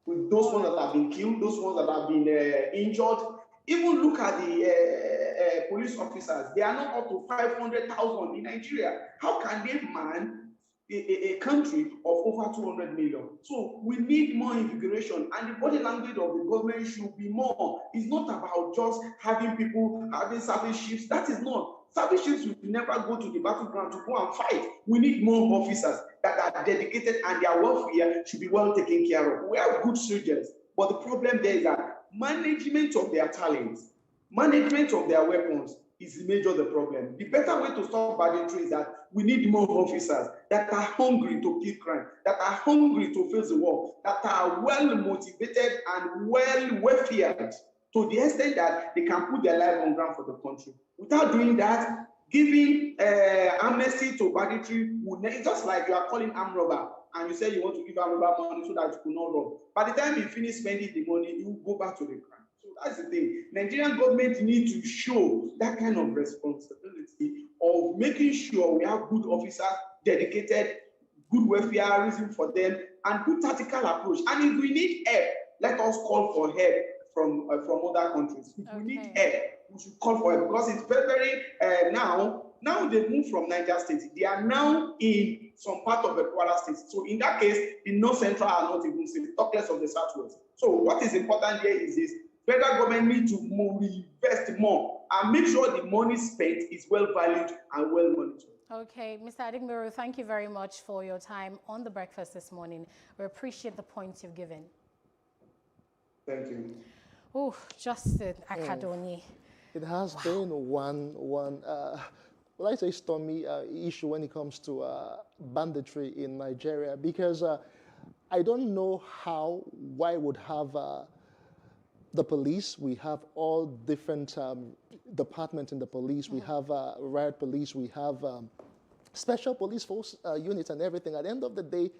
With those ones that have been killed, those ones that have been injured. Even look at the police officers. They are not up to 500,000 in Nigeria. How can they man a country of over 200 million? So we need more invigoration, and the body language of the government should be more. It's not about just having people having service ships. That is not. Service ships will never go to the battleground to go and fight. We need more officers that are dedicated, and their welfare should be well taken care of. We have good soldiers, but the problem there is that management of their talents, management of their weapons, is major the problem. The better way to stop banditry is that we need more officers that are hungry to kill crime, that are hungry to face the war, that are well motivated and well feared to the extent that they can put their life on ground for the country. Without doing that, giving amnesty to banditry would just like you are calling armed robber and you say you want to give armed robber money so that you could not rob. By the time you finish spending the money, you go back to the crime. So that's the thing. Nigerian government needs to show that kind of responsibility of making sure we have good officers, dedicated, good welfareism for them, and good tactical approach. And if we need help, let us call for help from other countries. If we need help, we should call for help because it's very now they move from Niger State. They are now in some part of the Kwara State. So in that case, the North Central are not even safe, talk less of the Southwest. So what is important here is this: federal government needs to invest more and make sure the money spent is well valued and well monitored. Okay, Mr. Adigbero, thank you very much for your time on The Breakfast this morning. We appreciate the points you've given. Thank you. Oh, Justin Akadoni. It has been one well, I say stormy issue when it comes to banditry in Nigeria, because I don't know why would have the police. We have all different departments in the police. We have riot police. We have special police force units and everything. At the end of the day,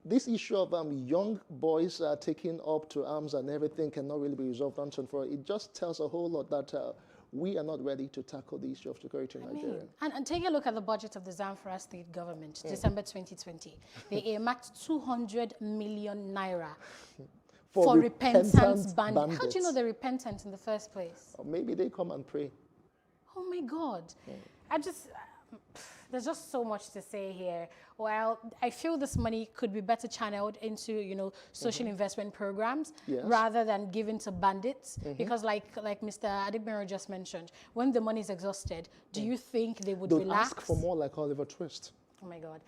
this issue of young boys taking up to arms and everything cannot really be resolved once and for all. It just tells a whole lot that we are not ready to tackle the issue of security in Nigeria. And take a look at the budget of the Zamfara state government, December 2020. They earmarked 200 million naira for repentant bandits. How do you know they're repentant in the first place? Or maybe they come and pray. Oh my God. There's just so much to say here. Well, I feel this money could be better channeled into, social investment programs rather than given to bandits. Because like Mr. Adigbero just mentioned, when the money is exhausted, do you think they would relax? Ask for more like Oliver Twist. Oh my God.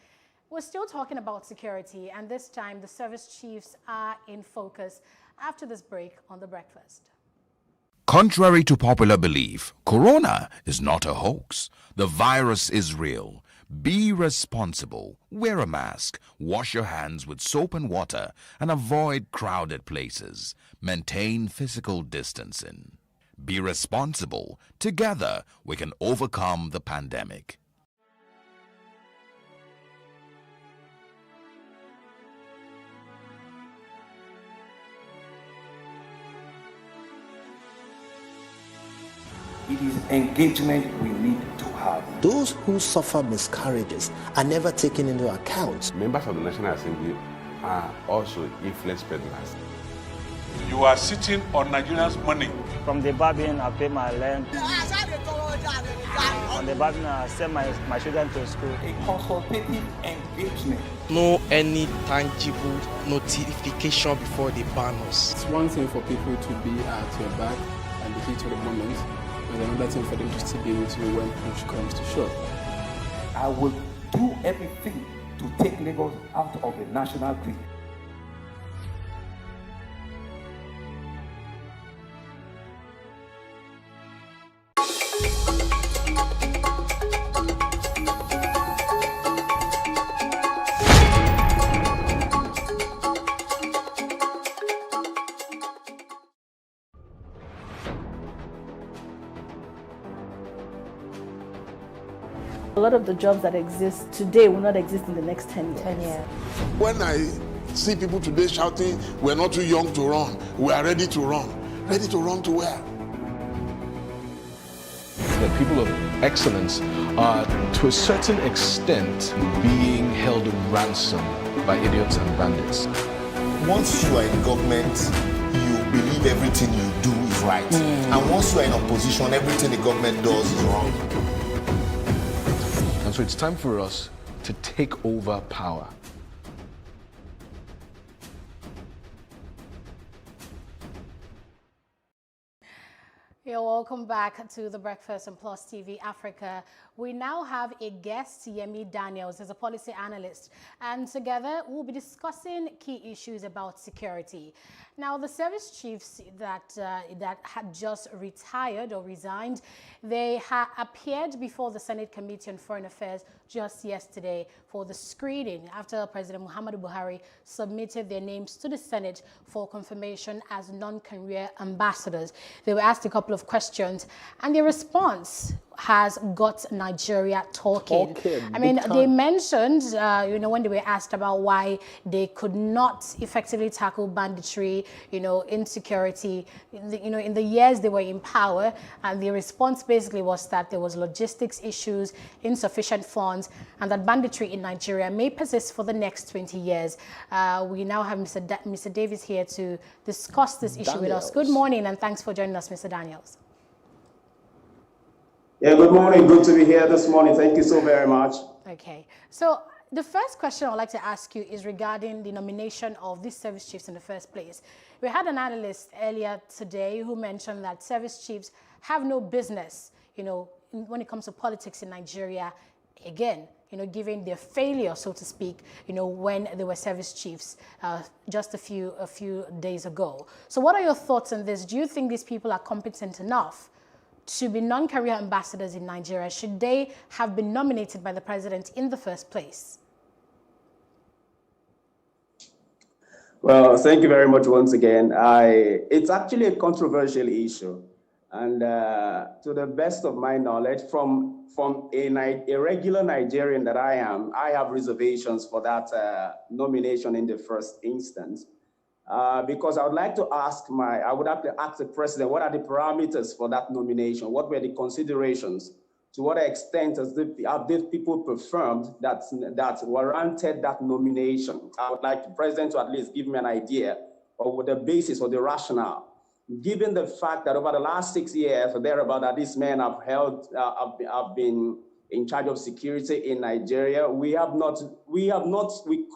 We're still talking about security, and this time the service chiefs are in focus after this break on The Breakfast. Contrary to popular belief, corona is not a hoax. The virus is real. Be responsible. Wear a mask. Wash your hands with soap and water and avoid crowded places. Maintain physical distancing. Be responsible. Together, we can overcome the pandemic. It is engagement we need to have. Those who suffer miscarriages are never taken into account. Members of the National Assembly are also influence peddlers. You are sitting on Nigerians' money. From the barbing, I pay my rent. On the barbing, I send my children to school. A consultative engagement. No any tangible notification before they ban us. It's one thing for people to be at your back and the heat of the moment. There's another thing for them to still be with you when push comes to shove. I will do everything to take Lagos out of the national grid. A lot of the jobs that exist today will not exist in the next 10 years. When I see people today shouting, we're not too young to run, we are ready to run. Ready to run to where? The people of excellence are, to a certain extent, being held ransom by idiots and bandits. Once you are in government, you believe everything you do is right. And once you are in opposition, everything the government does is wrong. And so it's time for us to take over power. You're welcome back to the Breakfast on Plus TV Africa. We now have a guest, Yemi Daniels, as a policy analyst, and together we'll be discussing key issues about security. Now, the service chiefs that had just retired or resigned, they appeared before the Senate Committee on Foreign Affairs just yesterday for the screening after President Muhammadu Buhari submitted their names to the Senate for confirmation as non-career ambassadors. They were asked a couple of questions, and their response has got Nigeria talking. I mean, they mentioned, when they were asked about why they could not effectively tackle banditry, insecurity, in the years they were in power, and the response basically was that there was logistics issues, insufficient funds, and that banditry in Nigeria may persist for the next 20 years. We now have Mr. Davis here to discuss this issue with us. Good morning, and thanks for joining us, Mr. Daniels. Yeah, good morning. Good to be here this morning. Thank you so very much. Okay. So the first question I'd like to ask you is regarding the nomination of these service chiefs in the first place. We had an analyst earlier today who mentioned that service chiefs have no business, when it comes to politics in Nigeria, again, given their failure, so to speak, when they were service chiefs just a few days ago. So what are your thoughts on this? Do you think these people are competent enough to be non-career ambassadors in Nigeria? Should they have been nominated by the president in the first place? Well, thank you very much once again. It's actually a controversial issue. And to the best of my knowledge, from a regular Nigerian that I am, I have reservations for that nomination in the first instance. Because I would like to ask I would have to ask the president, what are the parameters for that nomination? What were the considerations? To what extent have these people performed that warranted that nomination? I would like the president to at least give me an idea of the basis or the rationale. Given the fact that over the last 6 years or thereabout that these men have been in charge of security in Nigeria, we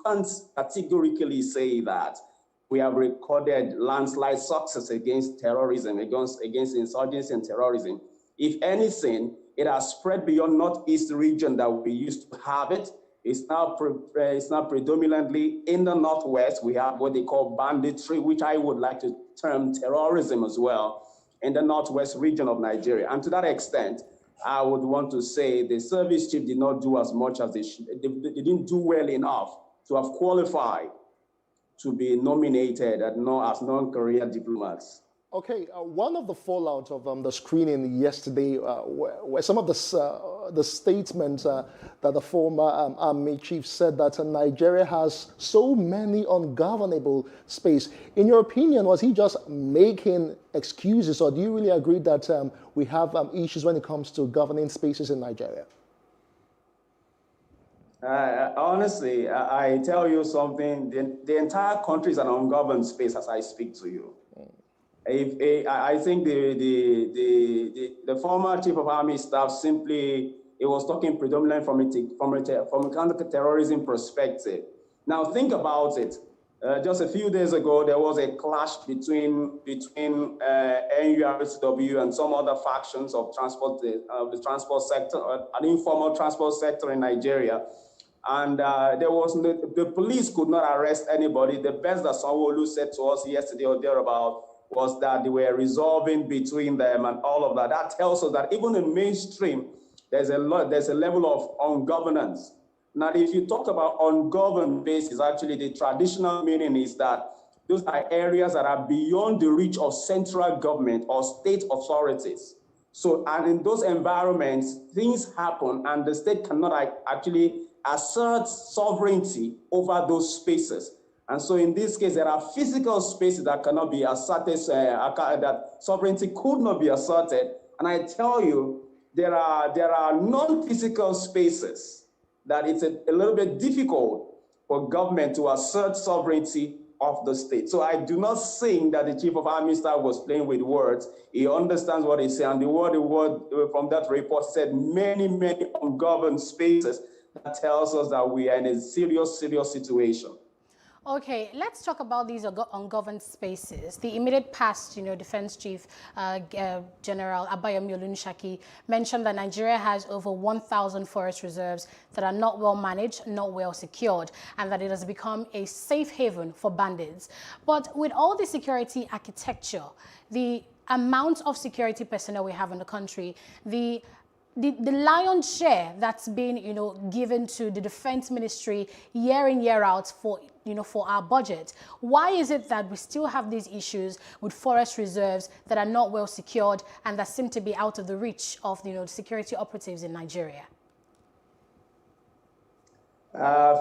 can't categorically say that we have recorded landslide success against terrorism, against insurgency and terrorism. If anything, it has spread beyond Northeast region that we used to have it. It's now predominantly in the Northwest. We have what they call banditry, which I would like to term terrorism as well, in the Northwest region of Nigeria. And to that extent, I would want to say the service chief did not do as much as they should. They didn't do well enough to have qualified to be nominated as non-career diplomats. Okay, one of the fallout of the screening yesterday were some of the statements that the former army chief said that Nigeria has so many ungovernable space. In your opinion, was he just making excuses, or do you really agree that we have issues when it comes to governing spaces in Nigeria? Honestly, I tell you something, the entire country is an ungoverned space as I speak to you. I think the former chief of army staff simply, he was talking predominantly from a counter-terrorism perspective. Now think about it. Just a few days ago, there was a clash between NURSW and some other factions of the transport sector, an informal transport sector in Nigeria. And the police could not arrest anybody. The best that Sanwo-Olu said to us yesterday or thereabout was that they were resolving between them and all of that. That tells us that even in mainstream, there's a level of ungovernance. Now, if you talk about ungoverned bases, actually the traditional meaning is that those are areas that are beyond the reach of central government or state authorities. So, and in those environments, things happen and the state cannot actually assert sovereignty over those spaces. And so in this case, there are physical spaces that cannot be asserted, that sovereignty could not be asserted. And I tell you, there are non-physical spaces that it's a little bit difficult for government to assert sovereignty of the state. So I do not think that the chief of army staff was playing with words. He understands what he's saying. The word from that report said many, many ungoverned spaces. That tells us that we are in a serious, serious situation. Okay, let's talk about these ungoverned spaces. The immediate past, Defense Chief General Abayomi Olunsaki mentioned that Nigeria has over 1,000 forest reserves that are not well managed, not well secured, and that it has become a safe haven for bandits. But with all the security architecture, the amount of security personnel we have in the country, the lion's share that's been, given to the Defense Ministry year in, year out for our budget. Why is it that we still have these issues with forest reserves that are not well secured and that seem to be out of the reach of, security operatives in Nigeria?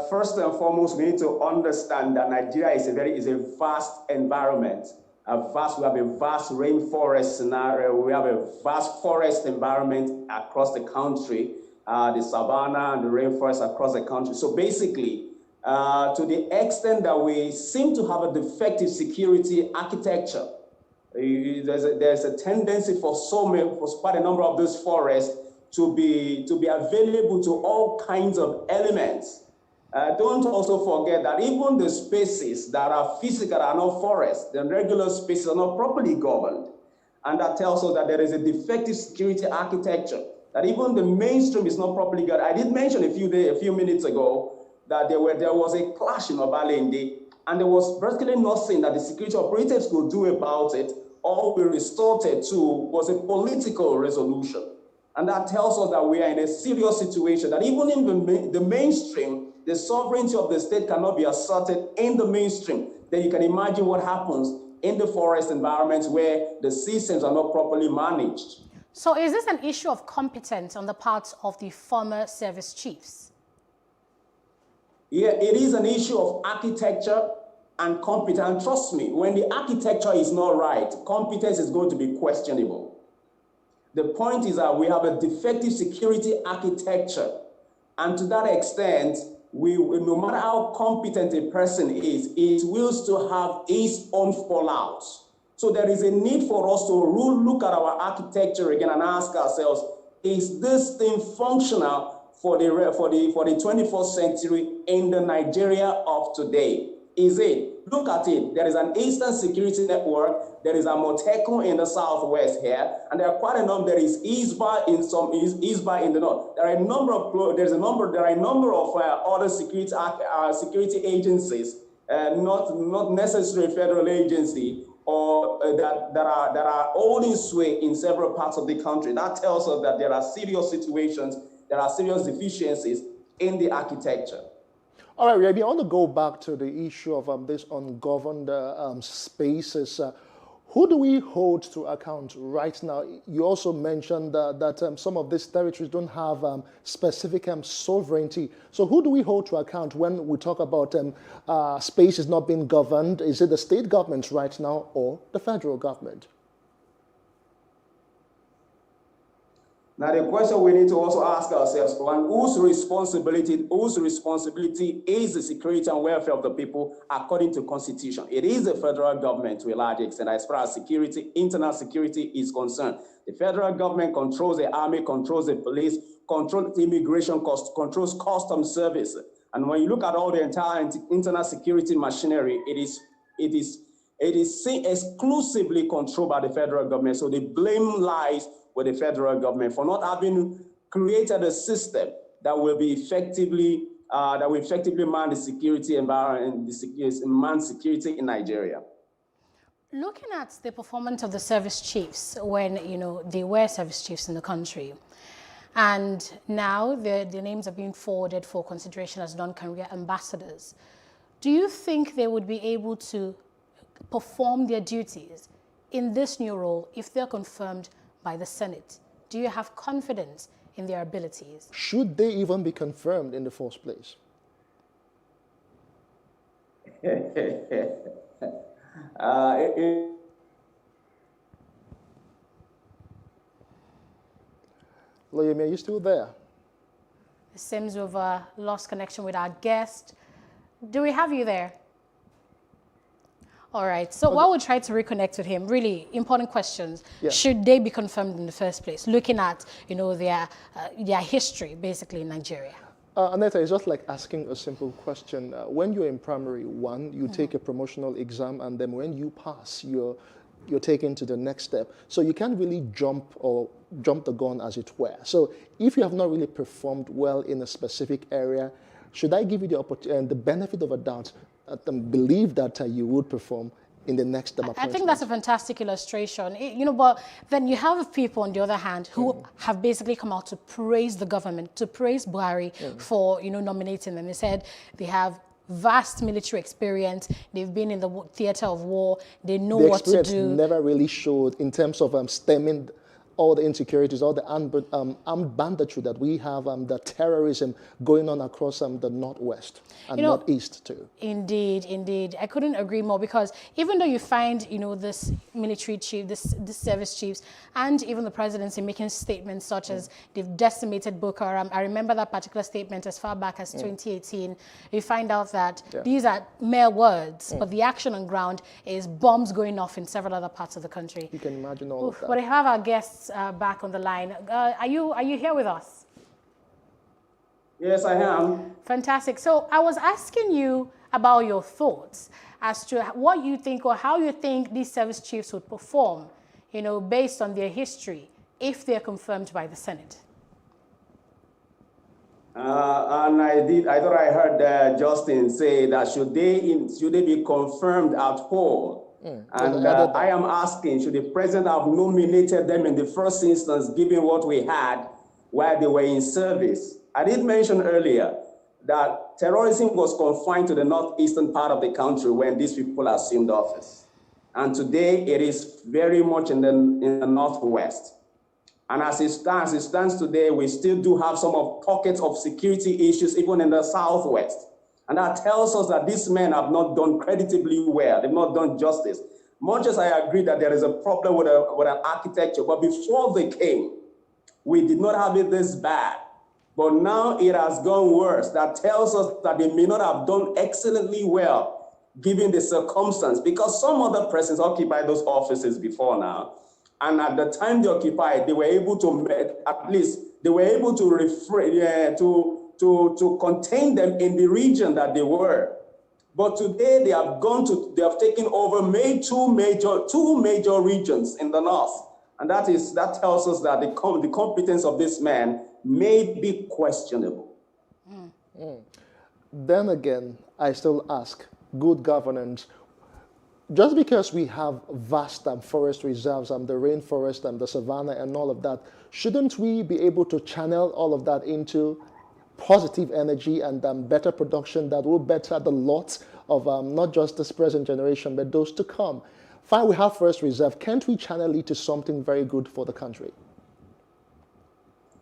First and foremost, we need to understand that Nigeria is a vast environment. We have a vast rainforest scenario. We have a vast forest environment across the country, the savanna and the rainforest across the country. So basically, to the extent that we seem to have a defective security architecture, there's a tendency for quite a number of these forests to be available to all kinds of elements. Don't also forget that even the spaces that are physical are not forests. The regular spaces are not properly governed. And that tells us that there is a defective security architecture, that even the mainstream is not properly governed. I did mention a few minutes ago that there was a clash in Obalende, and there was practically nothing that the security operatives could do about it. All we resorted to was a political resolution. And that tells us that we are in a serious situation, that even in the mainstream, the sovereignty of the state cannot be asserted in the mainstream. Then you can imagine what happens in the forest environments where the systems are not properly managed. So is this an issue of competence on the part of the former service chiefs? Yeah, it is an issue of architecture and competence. And trust me, when the architecture is not right, competence is going to be questionable. The point is that we have a defective security architecture. And to that extent, no matter how competent a person is, it will still have its own fallouts. So there is a need for us to look at our architecture again and ask ourselves, is this thing functional for the 21st century in the Nigeria of today? Is it? Look at it. There is an Eastern Security Network. There is a Moteco in the southwest here, and there are quite a number. There is ISBA in the north. There are a number of other security agencies, not necessarily federal agency, or that are holding sway in several parts of the country. That tells us that there are serious situations, there are serious deficiencies in the architecture. All right, Remy, I want to go back to the issue of this ungoverned spaces. Who do we hold to account right now? You also mentioned that some of these territories don't have specific sovereignty. So who do we hold to account when we talk about spaces not being governed? Is it the state governments right now or the federal government? Now, the question we need to also ask ourselves, whose responsibility is the security and welfare of the people according to Constitution? It is the federal government to a large extent as far as internal security is concerned. The federal government controls the army, controls the police, controls immigration, controls customs service. And when you look at all the entire internal security machinery, it is exclusively controlled by the federal government. So the blame lies with the federal government for not having created a system that will be effectively man the security environment, man security in Nigeria. Looking at the performance of the service chiefs when they were service chiefs in the country, and now the names are being forwarded for consideration as non-career ambassadors, do you think they would be able to perform their duties in this new role if they're confirmed by the Senate? Do you have confidence in their abilities? Should they even be confirmed in the first place? Loyemi, are you still there? It seems we've lost connection with our guest. Do we have you there? All right, so while we try to reconnect with him, really important questions. Yeah. Should they be confirmed in the first place, looking at their history basically in Nigeria? Aneta, it's just like asking a simple question. When you're in primary one, you take a promotional exam, and then when you pass, you're taken to the next step. So you can't really jump the gun, as it were. So if you have not really performed well in a specific area, should I give you the benefit of a doubt and believe that you would perform in the next term? I think that's a fantastic illustration. But then you have people on the other hand who have basically come out to praise the government, to praise Buhari for, nominating them. They said they have vast military experience. They've been in the theater of war. They know what to do. The experience never really showed in terms of stemming all the insecurities, all the armed banditry that we have, the terrorism going on across the Northwest and Northeast too. Indeed, indeed. I couldn't agree more, because even though you find, this military chief, this service chiefs, and even the presidency making statements such as they've decimated Boko Haram. I remember that particular statement as far back as 2018. You find out that these are mere words, but the action on ground is bombs going off in several other parts of the country. You can imagine all of that. But I have our guests back on the line. Are you here with us? Yes, I am. Fantastic. So I was asking you about your thoughts as to what you think or how you think these service chiefs would perform, based on their history, if they're confirmed by the Senate. And I thought I heard Justin say that should they be confirmed at all? And I am asking, should the president have nominated them in the first instance, given what we had while they were in service? I did mention earlier that terrorism was confined to the northeastern part of the country when these people assumed office. And today it is very much in the northwest. And as it stands today, we still do have some pockets of security issues even in the southwest. And that tells us that these men have not done creditably well. They've not done justice. Much as I agree that there is a problem with an architecture, but before they came, we did not have it this bad. But now it has gone worse. That tells us that they may not have done excellently well, given the circumstance, because some other persons occupied those offices before now. And at the time they occupied, they were able to, at least, they were able to refrain, to contain them in the region that they were. But today they have taken over two major regions in the north. And that tells us that the competence of this man may be questionable. Then again, I still ask, good governance, just because we have vast forest reserves, the rainforest, the savanna and all of that, shouldn't we be able to channel all of that into positive energy and better production that will better the lot of not just this present generation, but those to come? Fine, we have forest reserve. Can't we channel it to something very good for the country?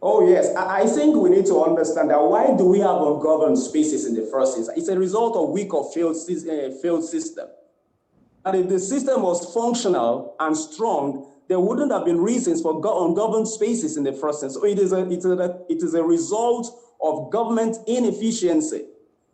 Oh, yes. I think we need to understand that why do we have ungoverned spaces in the first instance? It's a result of weak or failed system. And if the system was functional and strong, there wouldn't have been reasons for ungoverned spaces in the first instance. So it is a result of government inefficiency.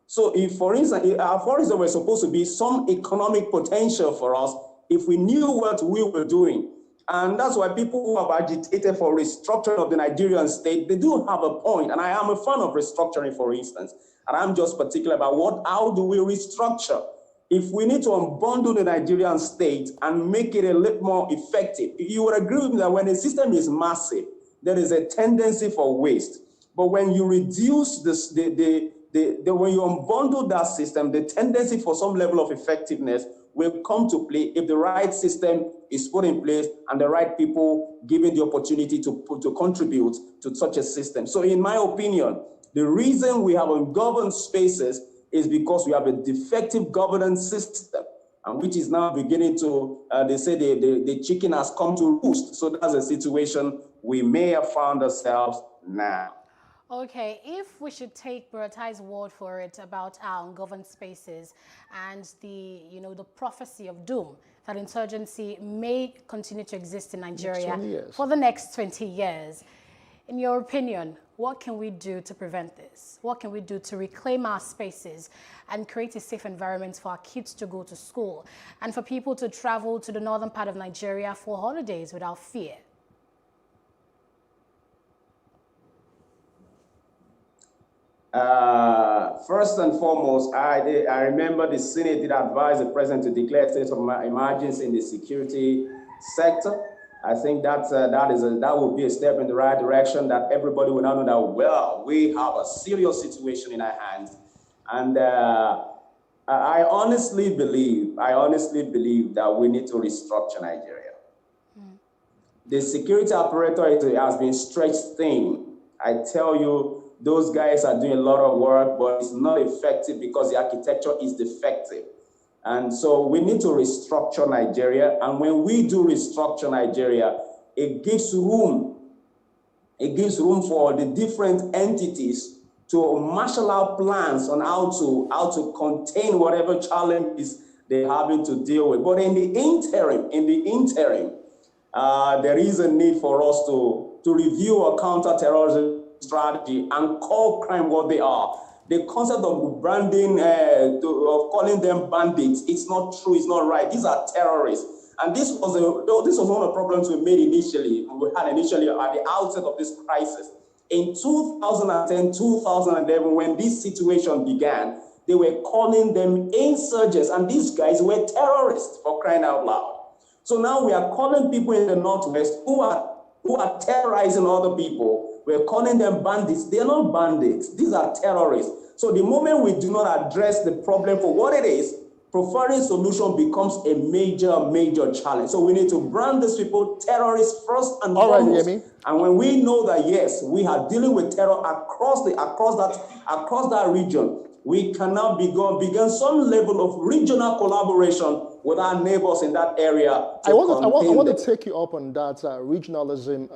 So if, for instance, there were supposed to be some economic potential for us if we knew what we were doing. And that's why people who have agitated for restructuring of the Nigerian state, they do have a point. And I am a fan of restructuring, for instance. And I'm just particular about how do we restructure? If we need to unbundle the Nigerian state and make it a little more effective, you would agree with me that when a system is massive, there is a tendency for waste. But when you reduce this, when you unbundle that system, the tendency for some level of effectiveness will come to play if the right system is put in place and the right people given the opportunity to contribute to such a system. So in my opinion, the reason we have ungoverned spaces is because we have a defective governance system, and which is now beginning to, they say the chicken has come to roost. So that's a situation we may have found ourselves now. Okay, if we should take Buratai's word for it about our ungoverned spaces and the prophecy of doom, that insurgency may continue to exist in Nigeria for the next 20 years. In your opinion, what can we do to prevent this? What can we do to reclaim our spaces and create a safe environment for our kids to go to school and for people to travel to the northern part of Nigeria for holidays without fear? First and foremost, I remember the Senate did advise the president to declare a state of emergency in the security sector. I think that would be a step in the right direction, that everybody will now know that, well, we have a serious situation in our hands. And I honestly believe that we need to restructure Nigeria. The security apparatus has been stretched thin. I tell you, those guys are doing a lot of work, but it's not effective because the architecture is defective. And so we need to restructure Nigeria. And when we do restructure Nigeria, it gives room for the different entities to marshal out plans on how to contain whatever challenges they're having to deal with. But in the interim, there is a need for us to review our counterterrorism strategy and call crime what they are. The concept of branding, of calling them bandits, it's not true, it's not right. These are terrorists. And this was one of the problems we had initially at the outset of this crisis. In 2010, 2011, when this situation began, they were calling them insurgents, and these guys were terrorists, for crying out loud. So now we are calling people in the Northwest who are terrorizing other people. We're calling them bandits. They're not bandits. These are terrorists. So the moment we do not address the problem for what it is, preferring solution becomes a major challenge. So we need to brand these people terrorists first and foremost. Yemi. And when we know that, yes, we are dealing with terror across that region, we can now begin some level of regional collaboration with our neighbors in that area. I want to take you up on that regionalism,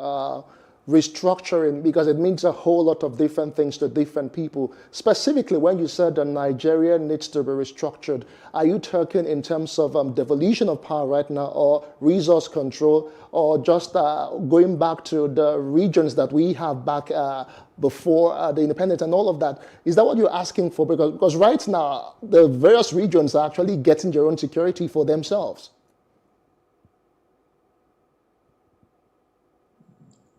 restructuring, because it means a whole lot of different things to different people. Specifically, when you said that Nigeria needs to be restructured, are you talking in terms of devolution of power right now, or resource control, or just going back to the regions that we have back before the independence and all of that? Is that what you're asking for? Because right now, the various regions are actually getting their own security for themselves.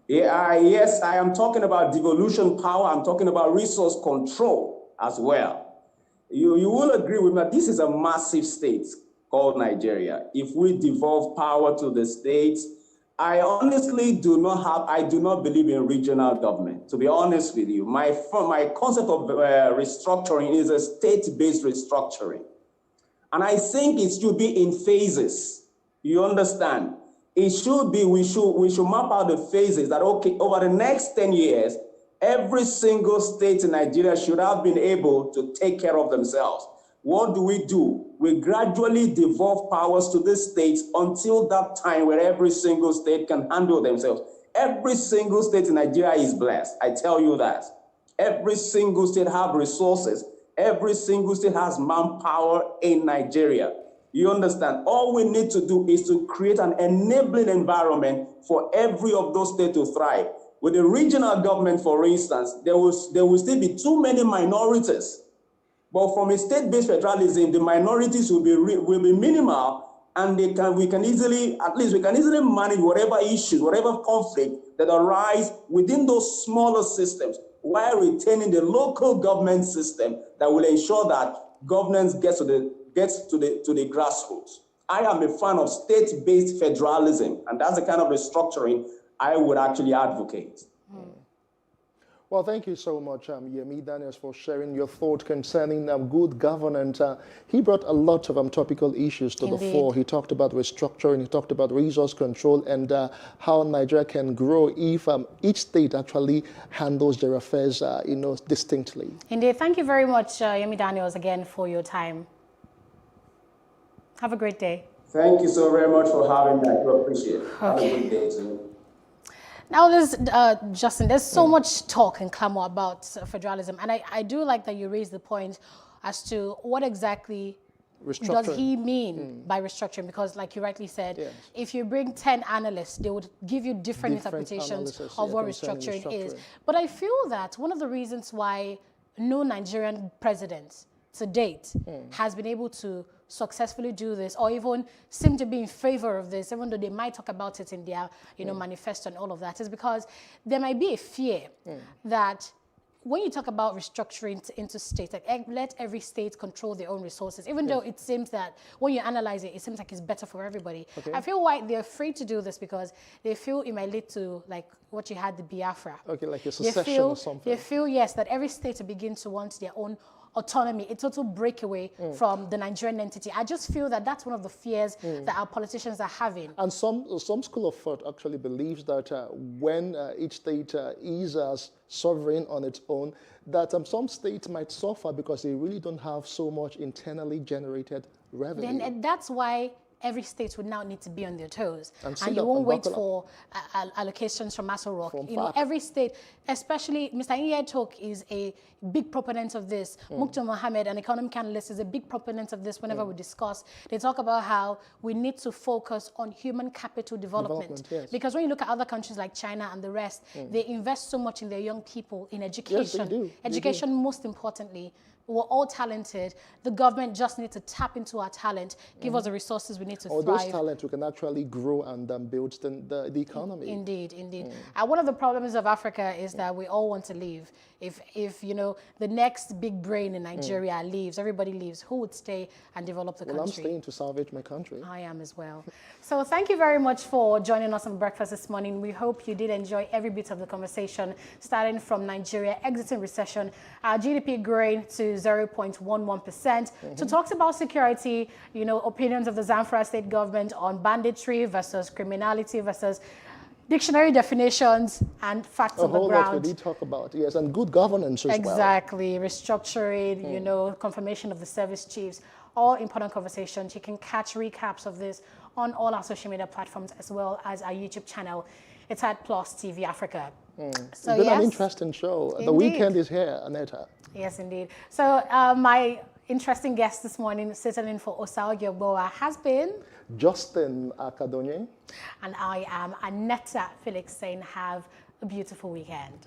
Yes, I am talking about devolution power. I'm talking about resource control as well. You will agree with me that this is a massive state called Nigeria. If we devolve power to the states, I honestly do not believe in regional government. To be honest with you, my concept of restructuring is a state-based restructuring. And I think it should be in phases. You understand? It should be, we should map out the phases that, okay, over the next 10 years, every single state in Nigeria should have been able to take care of themselves. What do? We gradually devolve powers to the states until that time where every single state can handle themselves. Every single state in Nigeria is blessed. I tell you that. Every single state has resources. Every single state has manpower in Nigeria. You understand? All we need to do is to create an enabling environment for every of those states to thrive. With the regional government, for instance, there will still be too many minorities. But from a state-based federalism, the minorities will be minimal, and we can easily manage whatever issues, whatever conflict that arise within those smaller systems, while retaining the local government system that will ensure that governance gets to the grassroots. I am a fan of state-based federalism, and that's the kind of restructuring I would actually advocate. Well, thank you so much, Yemi Daniels, for sharing your thought concerning good governance. He brought a lot of topical issues to the fore. He talked about restructuring, he talked about resource control, and how Nigeria can grow if each state actually handles their affairs, distinctly. Indeed. Thank you very much, Yemi Daniels, again for your time. Have a great day. Thank you so very much for having me. I do appreciate it. Have a good day too. Now, Justin, there's so much talk and clamor about federalism, and I do like that you raised the point as to what exactly does he mean by restructuring, because like you rightly said, if you bring 10 analysts, they would give you different interpretations of what restructuring is. But I feel that one of the reasons why no Nigerian president to date has been able to successfully do this, or even seem to be in favor of this, even though they might talk about it in their manifesto and all of that, is because there might be a fear that when you talk about restructuring into states, like let every state control their own resources, even though it seems that when you analyze it, it seems like it's better for everybody. Okay. I feel why they're afraid to do this because they feel it might lead to like what you had the Biafra. Okay, like a secession or something. They feel, yes, that every state will begin to want their own autonomy, a total breakaway from the Nigerian entity. I just feel that that's one of the fears that our politicians are having. And some school of thought actually believes that when each state is sovereign on its own, that some states might suffer because they really don't have so much internally generated revenue. Then that's why every state would now need to be on their toes. And you won't wait for allocations from Aso Rock. You know, every state, especially Mr. Iyetok is a big proponent of this. Mukto Mohammed, an economic analyst, is a big proponent of this whenever we discuss. They talk about how we need to focus on human capital development. Yes. Because when you look at other countries like China and the rest, they invest so much in their young people, in education. Yes, they do. Education, most importantly. We're all talented. The government just needs to tap into our talent, give us the resources we need to thrive. Those talents we can actually grow and build the economy. Indeed, indeed. One of the problems of Africa is that we all want to leave. If you know, the next big brain in Nigeria leaves, everybody leaves, who would stay and develop the country? Well, I'm staying to salvage my country. I am as well. So thank you very much for joining us on Breakfast this morning. We hope you did enjoy every bit of the conversation, starting from Nigeria exiting recession, our GDP growing to 0.11%, to talks about security, you know, opinions of the Zamfara state government on banditry versus criminality versus dictionary definitions and facts on the ground. A whole lot we did talk about, yes, and good governance as well. Exactly, restructuring, you know, confirmation of the service chiefs, all important conversations. You can catch recaps of this on all our social media platforms as well as our YouTube channel. It's at Plus TV Africa. So it's been an interesting show. Indeed. The weekend is here, Aneta. Yes, indeed. So my interesting guest this morning, sitting in for Osao Yogboa, has been Justin Akadonye. And I am Aneta Felix saying have a beautiful weekend.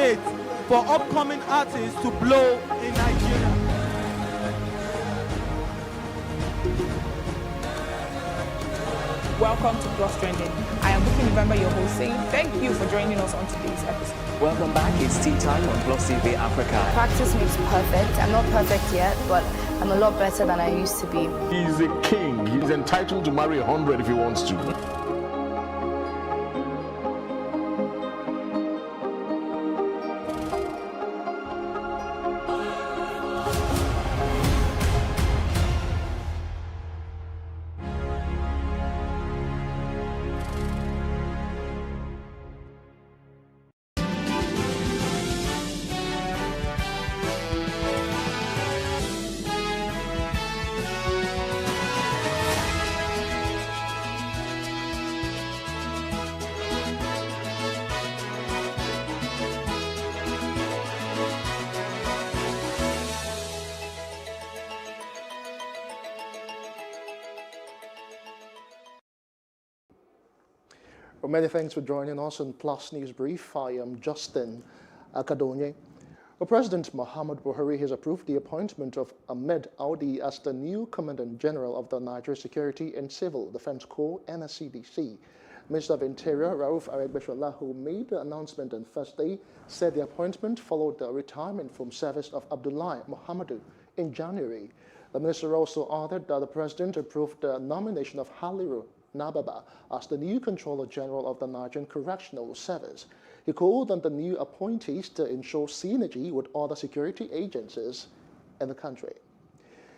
it for upcoming artists to blow in Nigeria. Welcome to Plus Trending. I am Booking November, your host, saying thank you for joining us on today's episode. Welcome back. It's tea time on Plus TV Africa. Practice makes perfect. I'm not perfect yet, but I'm a lot better than I used to be. He's a king. He's entitled to marry 100 if he wants to. Well, many thanks for joining us on Plus News Brief. I am Justin Akadonye. Well, President Muhammad Buhari has approved the appointment of Ahmed Audi as the new Commandant General of the Niger Security and Civil Defense Corps, NSCDC. Minister of Interior Rauf Aregbesola, who made the announcement on Thursday, said the appointment followed the retirement from service of Abdullahi Mohamedou in January. The minister also added that the president approved the nomination of Haliru Nababa as the new Controller General of the Nigerian Correctional Service. He called on the new appointees to ensure synergy with other security agencies in the country.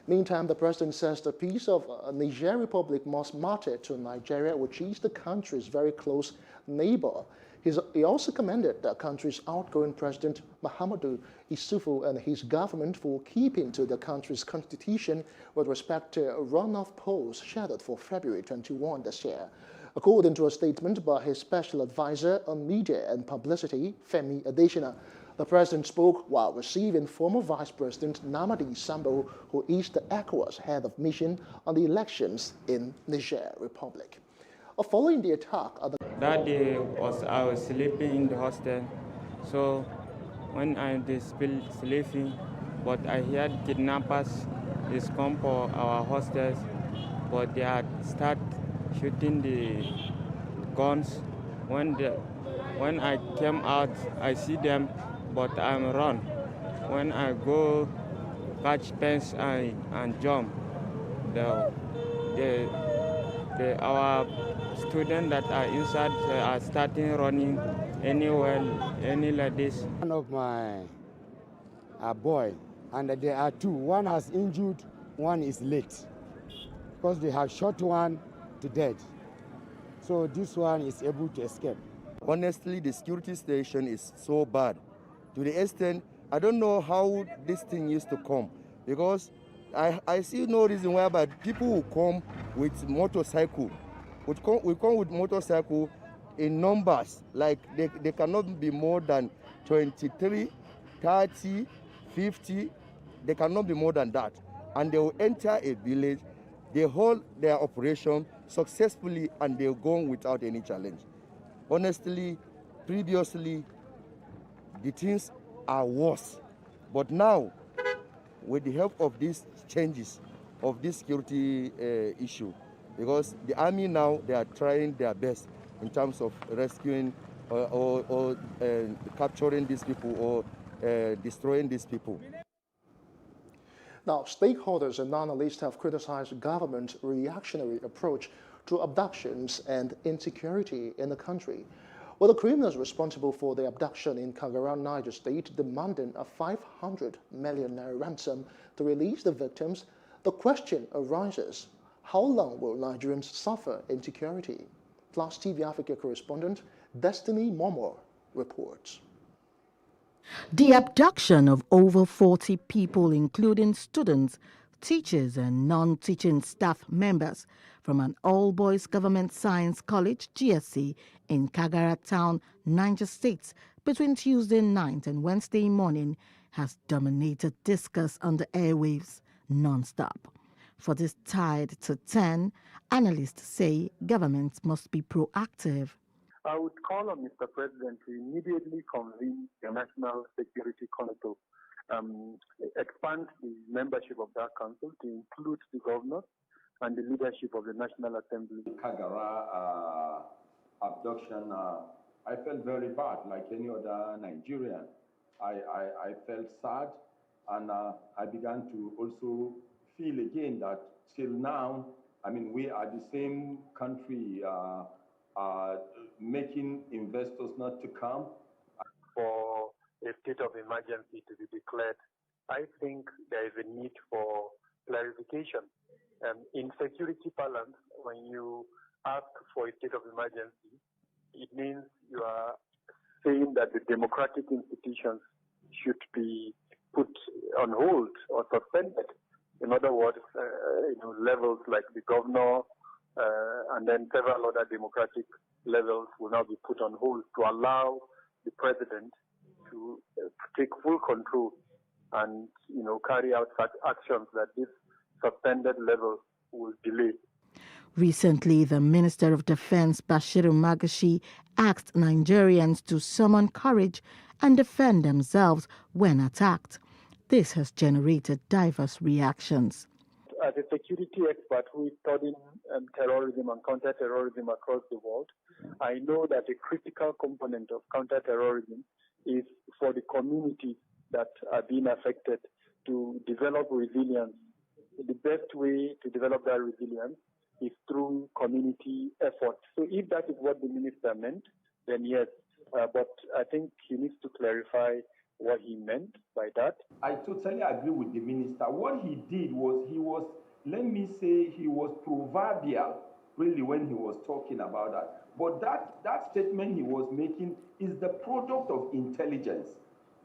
Meantime, the president says the peace of Niger Republic must matter to Nigeria, which is the country's very close neighbor. He also commended the country's outgoing president, Mahamadou Issoufou, and his government for keeping to the country's constitution with respect to runoff polls scheduled for February 21 this year. According to a statement by his special advisor on media and publicity, Femi Adesina, the president spoke while receiving former Vice President Namadi Sambo, who is the ECOWAS head of mission on the elections in Niger Republic. Following the attack at the... That day I was sleeping in the hostel, so when I was sleeping, but I heard kidnappers is come for our hostels, but they had start shooting the guns. When I came out, I see them, but I'm run. When I go catch pens and jump, our students that are inside are starting running any like this. One of my boy, and there are two. One has injured, one is late, because they have shot one to death. So this one is able to escape. Honestly, the security situation is so bad, to the extent I don't know how this thing used to come, because I see no reason why, but people will come with motorcycle. We come with motorcycle in numbers, like they cannot be more than 23, 30, 50. They cannot be more than that. And they will enter a village, they hold their operation successfully, and they'll go without any challenge. Honestly, previously, the things are worse. But now, with the help of these changes of this security issue, because the army now, they are trying their best in terms of rescuing or capturing these people or destroying these people. Now, stakeholders and analysts have criticized the government's reactionary approach to abductions and insecurity in the country. Well, the criminals responsible for the abduction in Kagara, Niger State, demanding a 500 million naira ransom to release the victims. The question arises, how long will Nigerians suffer insecurity? Plus TV Africa correspondent Destiny Momo reports. The abduction of over 40 people, including students, teachers and non-teaching staff members from an all-boys government science college, GSC, in Kagara town, Niger State, between Tuesday night and Wednesday morning has dominated discourse on the airwaves non-stop. For this tide to turn, analysts say governments must be proactive. I would call on Mr. President to immediately convene the National Security Council, expand the membership of that council to include the governors and the leadership of the National Assembly. Kagara abduction, I felt very bad, like any other Nigerian. I felt sad, and I began to also feel again that till now, I mean, we are the same country making investors not to come. For a state of emergency to be declared, I think there is a need for clarification. In security parlance, when you ask for a state of emergency, it means you are saying that the democratic institutions should be put on hold or suspended. In other words, levels like the governor and then several other democratic levels will now be put on hold to allow the president to take full control and carry out such actions that this suspended level will delay. Recently, the Minister of Defense, Bashiru Magashi, asked Nigerians to summon courage and defend themselves when attacked. This has generated diverse reactions. As a security expert who is studying terrorism and counter-terrorism across the world, I know that a critical component of counter-terrorism is for the communities that are being affected to develop resilience. The best way to develop that resilience is through community effort. So if that is what the minister meant, then yes. But I think he needs to clarify what he meant by that. I totally agree with the minister. What he did was, let me say, he was proverbial, really, when he was talking about that. But that statement he was making is the product of intelligence.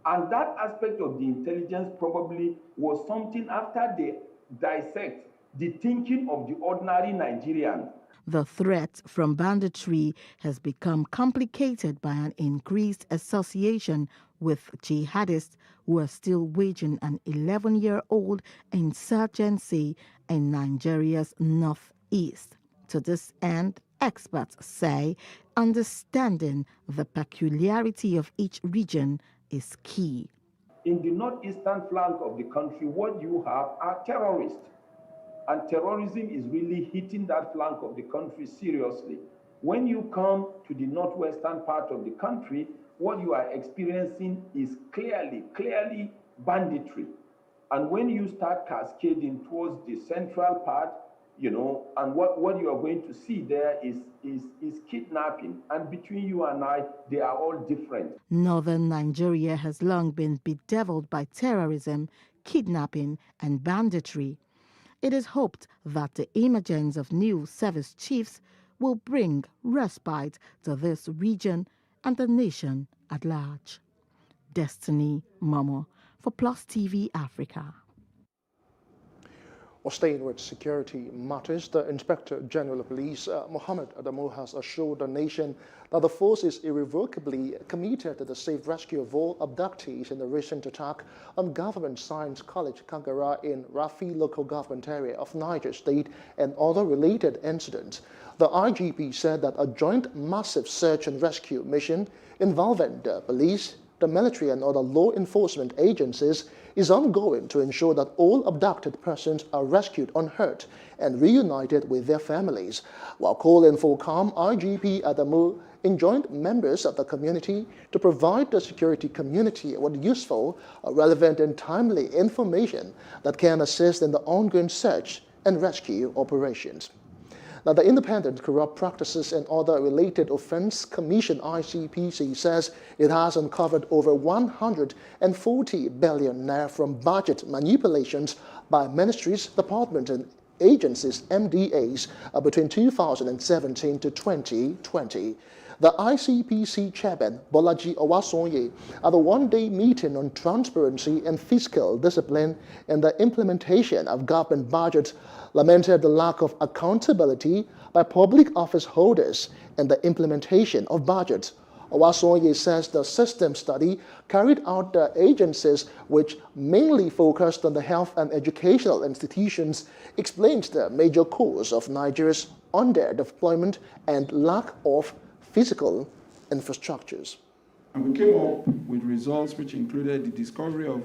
And that aspect of the intelligence probably was something after they dissect the thinking of the ordinary Nigerian. The threat from banditry has become complicated by an increased association with jihadists who are still waging an 11-year-old insurgency in Nigeria's northeast. To this end, experts say understanding the peculiarity of each region is key. In the northeastern flank of the country, what you have are terrorists. And terrorism is really hitting that flank of the country seriously. When you come to the northwestern part of the country, what you are experiencing is clearly banditry. And when you start cascading towards the central part, and what you are going to see there is kidnapping. And between you and I, they are all different. Northern Nigeria has long been bedeviled by terrorism, kidnapping, and banditry. It is hoped that the emergence of new service chiefs will bring respite to this region and the nation at large. Destiny Momo for Plus TV Africa. Well, staying with security matters, the Inspector General of Police, Mohammed Adamu, has assured the nation that the force is irrevocably committed to the safe rescue of all abductees in the recent attack on Government Science College Kagara in Rafi local government area of Niger State and other related incidents. The IGP said that a joint massive search and rescue mission involving the police, the military and other law enforcement agencies is ongoing to ensure that all abducted persons are rescued unhurt and reunited with their families. While calling for calm, IGP Adamu enjoined members of the community to provide the security community with useful, relevant and timely information that can assist in the ongoing search and rescue operations. Now, the Independent Corrupt Practices and Other Related Offense Commission, ICPC, says it has uncovered over 140 billion naira from budget manipulations by ministries, departments, and agencies, MDAs, between 2017 to 2020. The ICPC chairman, Bolaji Owasonye, at a one-day meeting on transparency and fiscal discipline and the implementation of government budgets, lamented the lack of accountability by public office holders and the implementation of budgets. Owasonye says the system study carried out the agencies, which mainly focused on the health and educational institutions, explains the major cause of Nigeria's underdeployment and lack of physical infrastructures. And we came up with results which included the discovery of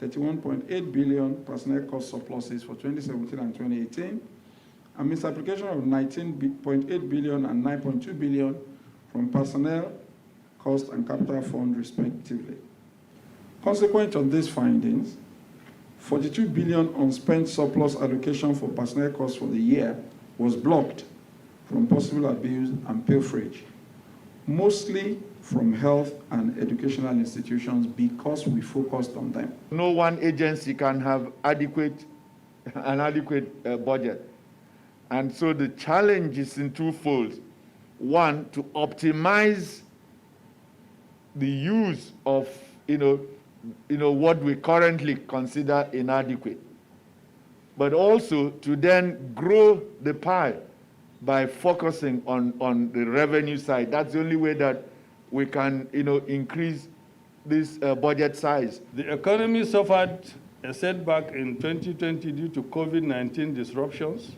31.8 billion personnel cost surpluses for 2017 and 2018, and misapplication of 19.8 billion and 9.2 billion from personnel, cost, and capital fund, respectively. Consequent on these findings, 42 billion unspent surplus allocation for personnel costs for the year was blocked from possible abuse and pilferage, mostly from health and educational institutions because we focused on them. No one agency can have an adequate budget. And so the challenge is in twofold. One, to optimize the use of what we currently consider inadequate, but also to then grow the pie by focusing on the revenue side. That's the only way that we can increase this budget size. The economy suffered a setback in 2020 due to COVID-19 disruptions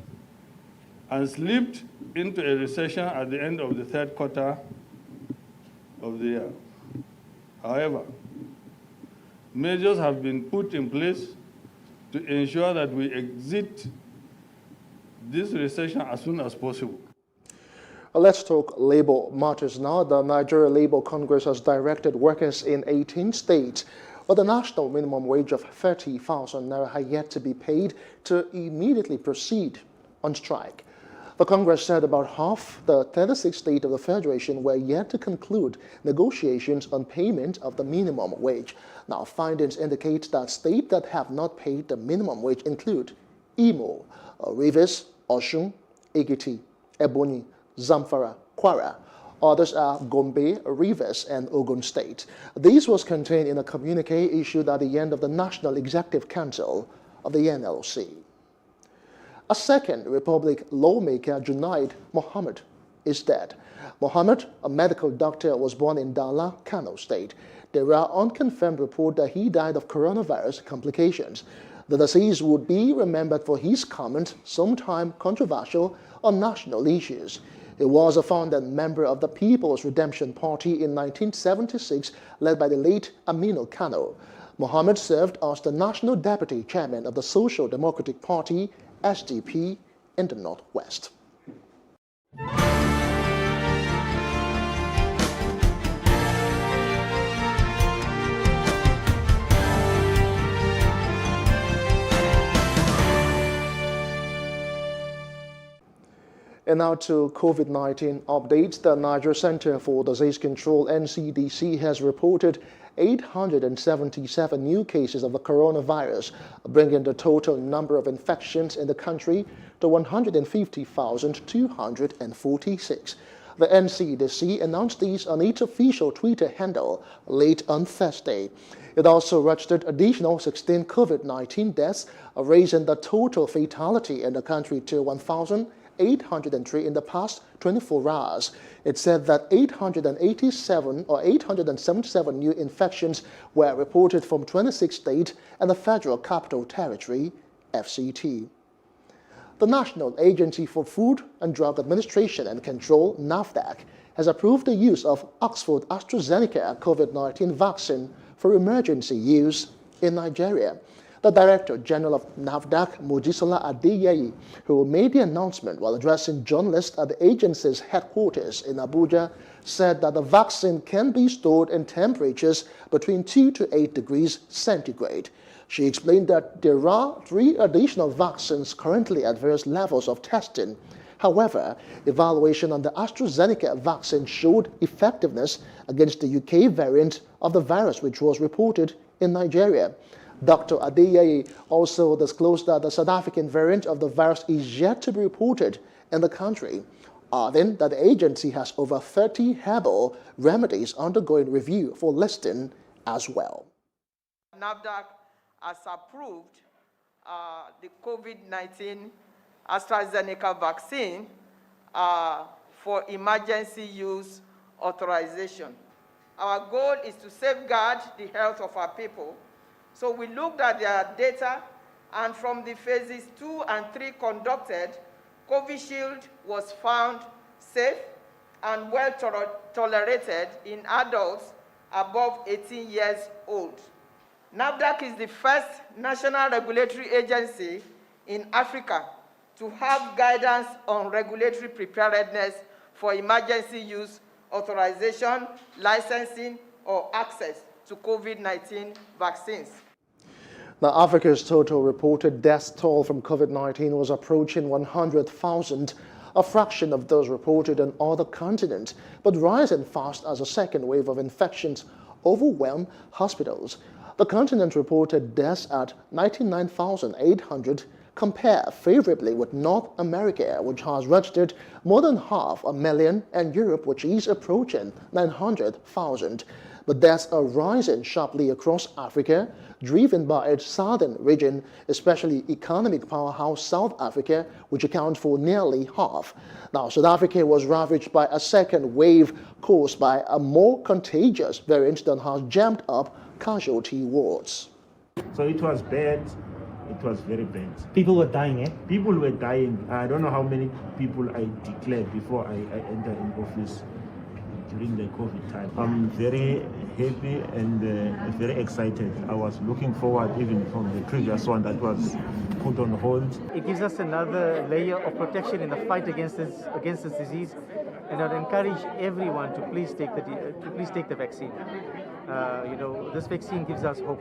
and slipped into a recession at the end of the third quarter of the year. However, measures have been put in place to ensure that we exit this recession as soon as possible. Let's talk labor matters now. The Nigeria Labour Congress has directed workers in 18 states where the national minimum wage of 30,000 naira had yet to be paid to immediately proceed on strike. The Congress said about half the 36 states of the Federation were yet to conclude negotiations on payment of the minimum wage. Now, findings indicate that states that have not paid the minimum wage include Imo, Rivers, Osun, Ekiti, Ebonyi, Zamfara, Kwara. Others are Gombe, Rivers, and Ogun State. This was contained in a communique issued at the end of the National Executive Council of the NLC. A second Republic lawmaker, Junaid Mohammed, is dead. Mohammed, a medical doctor, was born in Dala, Kano State. There are unconfirmed reports that he died of coronavirus complications. The deceased would be remembered for his comment, sometime controversial, on national issues. He was a founding member of the People's Redemption Party in 1976, led by the late Aminu Kano. Mohammed served as the national deputy chairman of the Social Democratic Party, SDP, in the Northwest. And now to COVID-19 updates. The Niger Center for Disease Control, NCDC, has reported 877 new cases of the coronavirus, bringing the total number of infections in the country to 150,246. The NCDC announced these on its official Twitter handle late on Thursday. It also registered additional 16 COVID-19 deaths, raising the total fatality in the country to 1,803 in the past 24 hours. It said that 877 new infections were reported from 26 states and the Federal Capital Territory, FCT. The National Agency for Food and Drug Administration and Control, NAFDAC, has approved the use of Oxford AstraZeneca COVID-19 vaccine for emergency use in Nigeria. The Director General of NAFDAC, Mojisola Adeyeye, who made the announcement while addressing journalists at the agency's headquarters in Abuja, said that the vaccine can be stored in temperatures between 2 to 8 degrees centigrade. She explained that there are 3 additional vaccines currently at various levels of testing. However, evaluation on the AstraZeneca vaccine showed effectiveness against the UK variant of the virus, which was reported in Nigeria. Dr. Adeyeye also disclosed that the South African variant of the virus is yet to be reported in the country, adding that the agency has over 30 herbal remedies undergoing review for listing as well. NAFDAC has approved the COVID-19 AstraZeneca vaccine for emergency use authorization. Our goal is to safeguard the health of our people. So we looked at their data, and from the phases 2 and 3 conducted, Covishield was found safe and well tolerated in adults above 18 years old. NAFDAC is the first national regulatory agency in Africa to have guidance on regulatory preparedness for emergency use, authorization, licensing, or access to COVID-19 vaccines. Now, Africa's total reported death toll from COVID-19 was approaching 100,000, a fraction of those reported on other continents, but rising fast as a second wave of infections overwhelmed hospitals. The continent reported deaths at 99,800, compare favorably with North America, which has registered more than 500,000, and Europe, which is approaching 900,000. But deaths are rising sharply across Africa, driven by its southern region, especially economic powerhouse South Africa, which accounts for nearly half. Now, South Africa was ravaged by a second wave caused by a more contagious variant that has jammed up casualty wards. So it was bad. It was very bad. People were dying, eh? People were dying. I don't know how many people I declared before I entered in office during the COVID time. I'm very happy and very excited. I was looking forward even from the previous one that was put on hold. It gives us another layer of protection in the fight against this disease, and I'd encourage everyone to please take the vaccine. This vaccine gives us hope.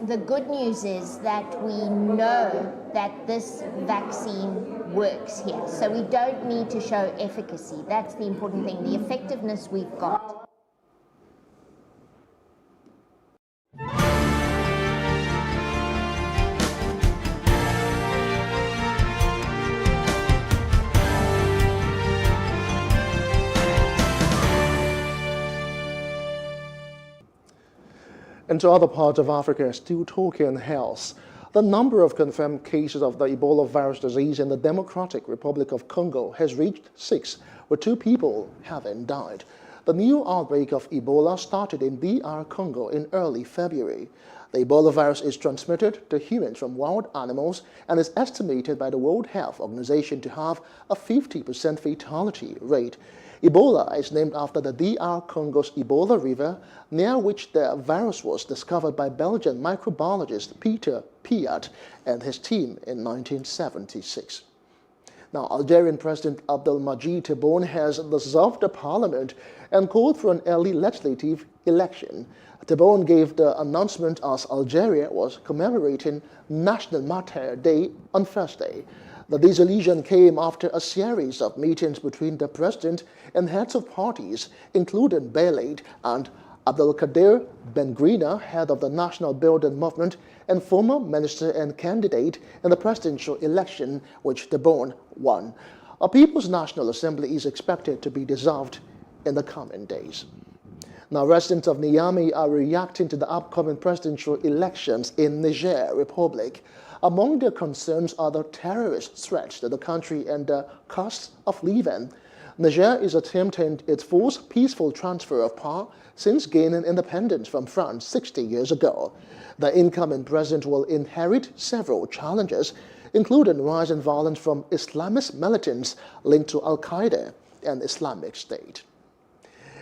The good news is that we know that this vaccine works here. So we don't need to show efficacy. That's the important thing. The effectiveness we've got. Into other parts of Africa, still talking health. The number of confirmed cases of the Ebola virus disease in the Democratic Republic of Congo has reached 6, with 2 people having died. The new outbreak of Ebola started in DR Congo in early February. The Ebola virus is transmitted to humans from wild animals and is estimated by the World Health Organization to have a 50% fatality rate. Ebola is named after the DR Congo's Ebola River, near which the virus was discovered by Belgian microbiologist Peter Piat and his team in 1976. Now, Algerian President Abdelmadjid Tebboune has dissolved the parliament and called for an early legislative election. Tebboune gave the announcement as Algeria was commemorating National Martyr Day on Thursday. The dissolution came after a series of meetings between the president and heads of parties, including Belaid and Abdelkader Bengrina, head of the National Building Movement and former minister and candidate in the presidential election, which Tebboune won. A People's National Assembly is expected to be dissolved in the coming days. Now, residents of Niamey are reacting to the upcoming presidential elections in Niger Republic. Among their concerns are the terrorist threats to the country and the cost of living. Niger is attempting its forced peaceful transfer of power since gaining independence from France 60 years ago. The incoming president will inherit several challenges, including rising violence from Islamist militants linked to Al-Qaeda and Islamic State.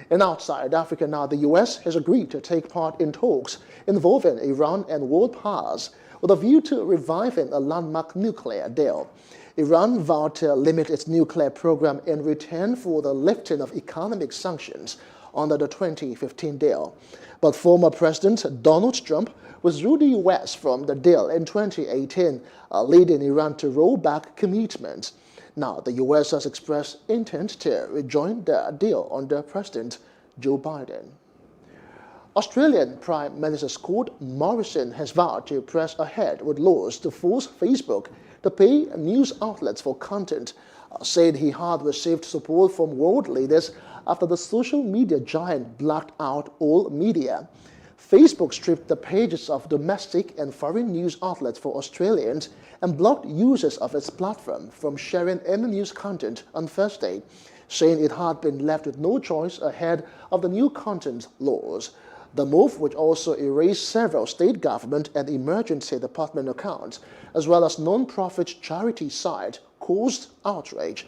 And outside Africa now, the U.S. has agreed to take part in talks involving Iran and world powers with a view to reviving a landmark nuclear deal. Iran vowed to limit its nuclear program in return for the lifting of economic sanctions under the 2015 deal. But former President Donald Trump withdrew the U.S. from the deal in 2018, leading Iran to roll back commitments. Now, the U.S. has expressed intent to rejoin the deal under President Joe Biden. Australian Prime Minister Scott Morrison has vowed to press ahead with laws to force Facebook to pay news outlets for content, said he had received support from world leaders after the social media giant blacked out all media. Facebook stripped the pages of domestic and foreign news outlets for Australians and blocked users of its platform from sharing any news content on Thursday, saying it had been left with no choice ahead of the new content laws. The move, which also erased several state government and emergency department accounts, as well as non-profit charity sites, caused outrage.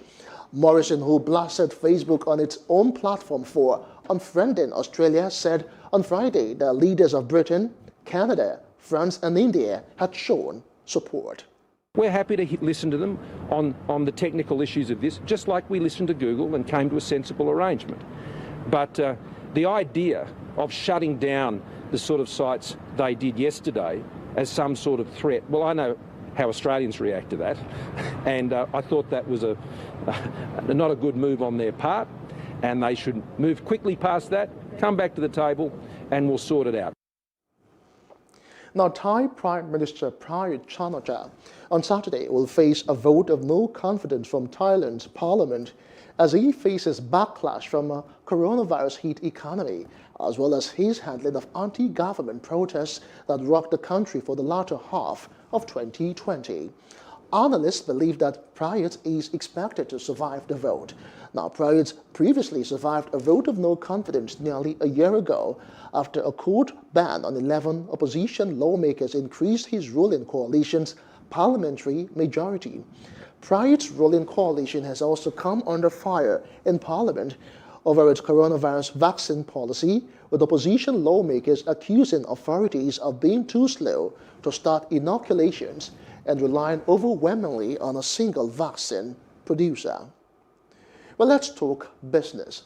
Morrison, who blasted Facebook on its own platform for unfriending Australia, said on Friday the leaders of Britain, Canada, France and India had shown support. We're happy to listen to them on the technical issues of this, just like we listened to Google and came to a sensible arrangement. But the idea of shutting down the sort of sites they did yesterday as some sort of threat, well, I know how Australians react to that, and I thought that was not a good move on their part, and they should move quickly past that, come back to the table, and we'll sort it out. Now, Thai Prime Minister Prayut Chan-o-cha on Saturday will face a vote of no confidence from Thailand's parliament as he faces backlash from a coronavirus-hit economy, as well as his handling of anti-government protests that rocked the country for the latter half of 2020. Analysts believe that Prayut is expected to survive the vote. Now, Prayut previously survived a vote of no confidence nearly a year ago after a court ban on 11 opposition lawmakers increased his ruling coalition's parliamentary majority. Prayut's ruling coalition has also come under fire in Parliament over its coronavirus vaccine policy, with opposition lawmakers accusing authorities of being too slow to start inoculations and relying overwhelmingly on a single vaccine producer. Well, let's talk business.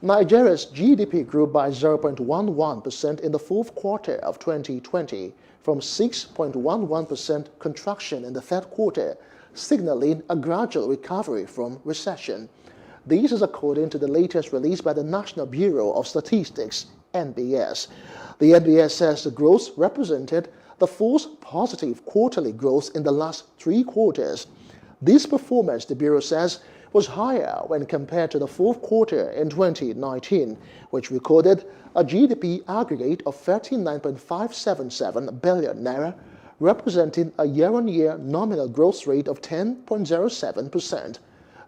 Nigeria's GDP grew by 0.11% in the fourth quarter of 2020, from 6.11% contraction in the third quarter, signaling a gradual recovery from recession. This is according to the latest release by the National Bureau of Statistics, NBS. The NBS says the growth represented the fourth positive quarterly growth in the last 3 quarters. This performance, the Bureau says, was higher when compared to the fourth quarter in 2019, which recorded a GDP aggregate of 39.577 billion naira, representing a year-on-year nominal growth rate of 10.07%.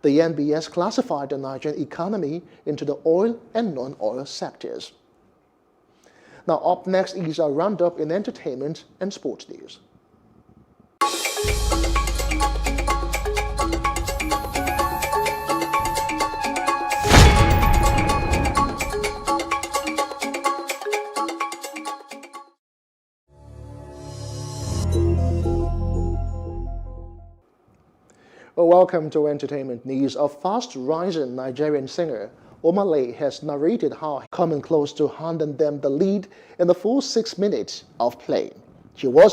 The NBS classified the Nigerian economy into the oil and non-oil sectors. Now, up next is a roundup in entertainment and sports news. Well, welcome to entertainment news. A fast-rising Nigerian singer, Omale, has narrated how coming close to handing them the lead in the full 6 minutes of playing. She was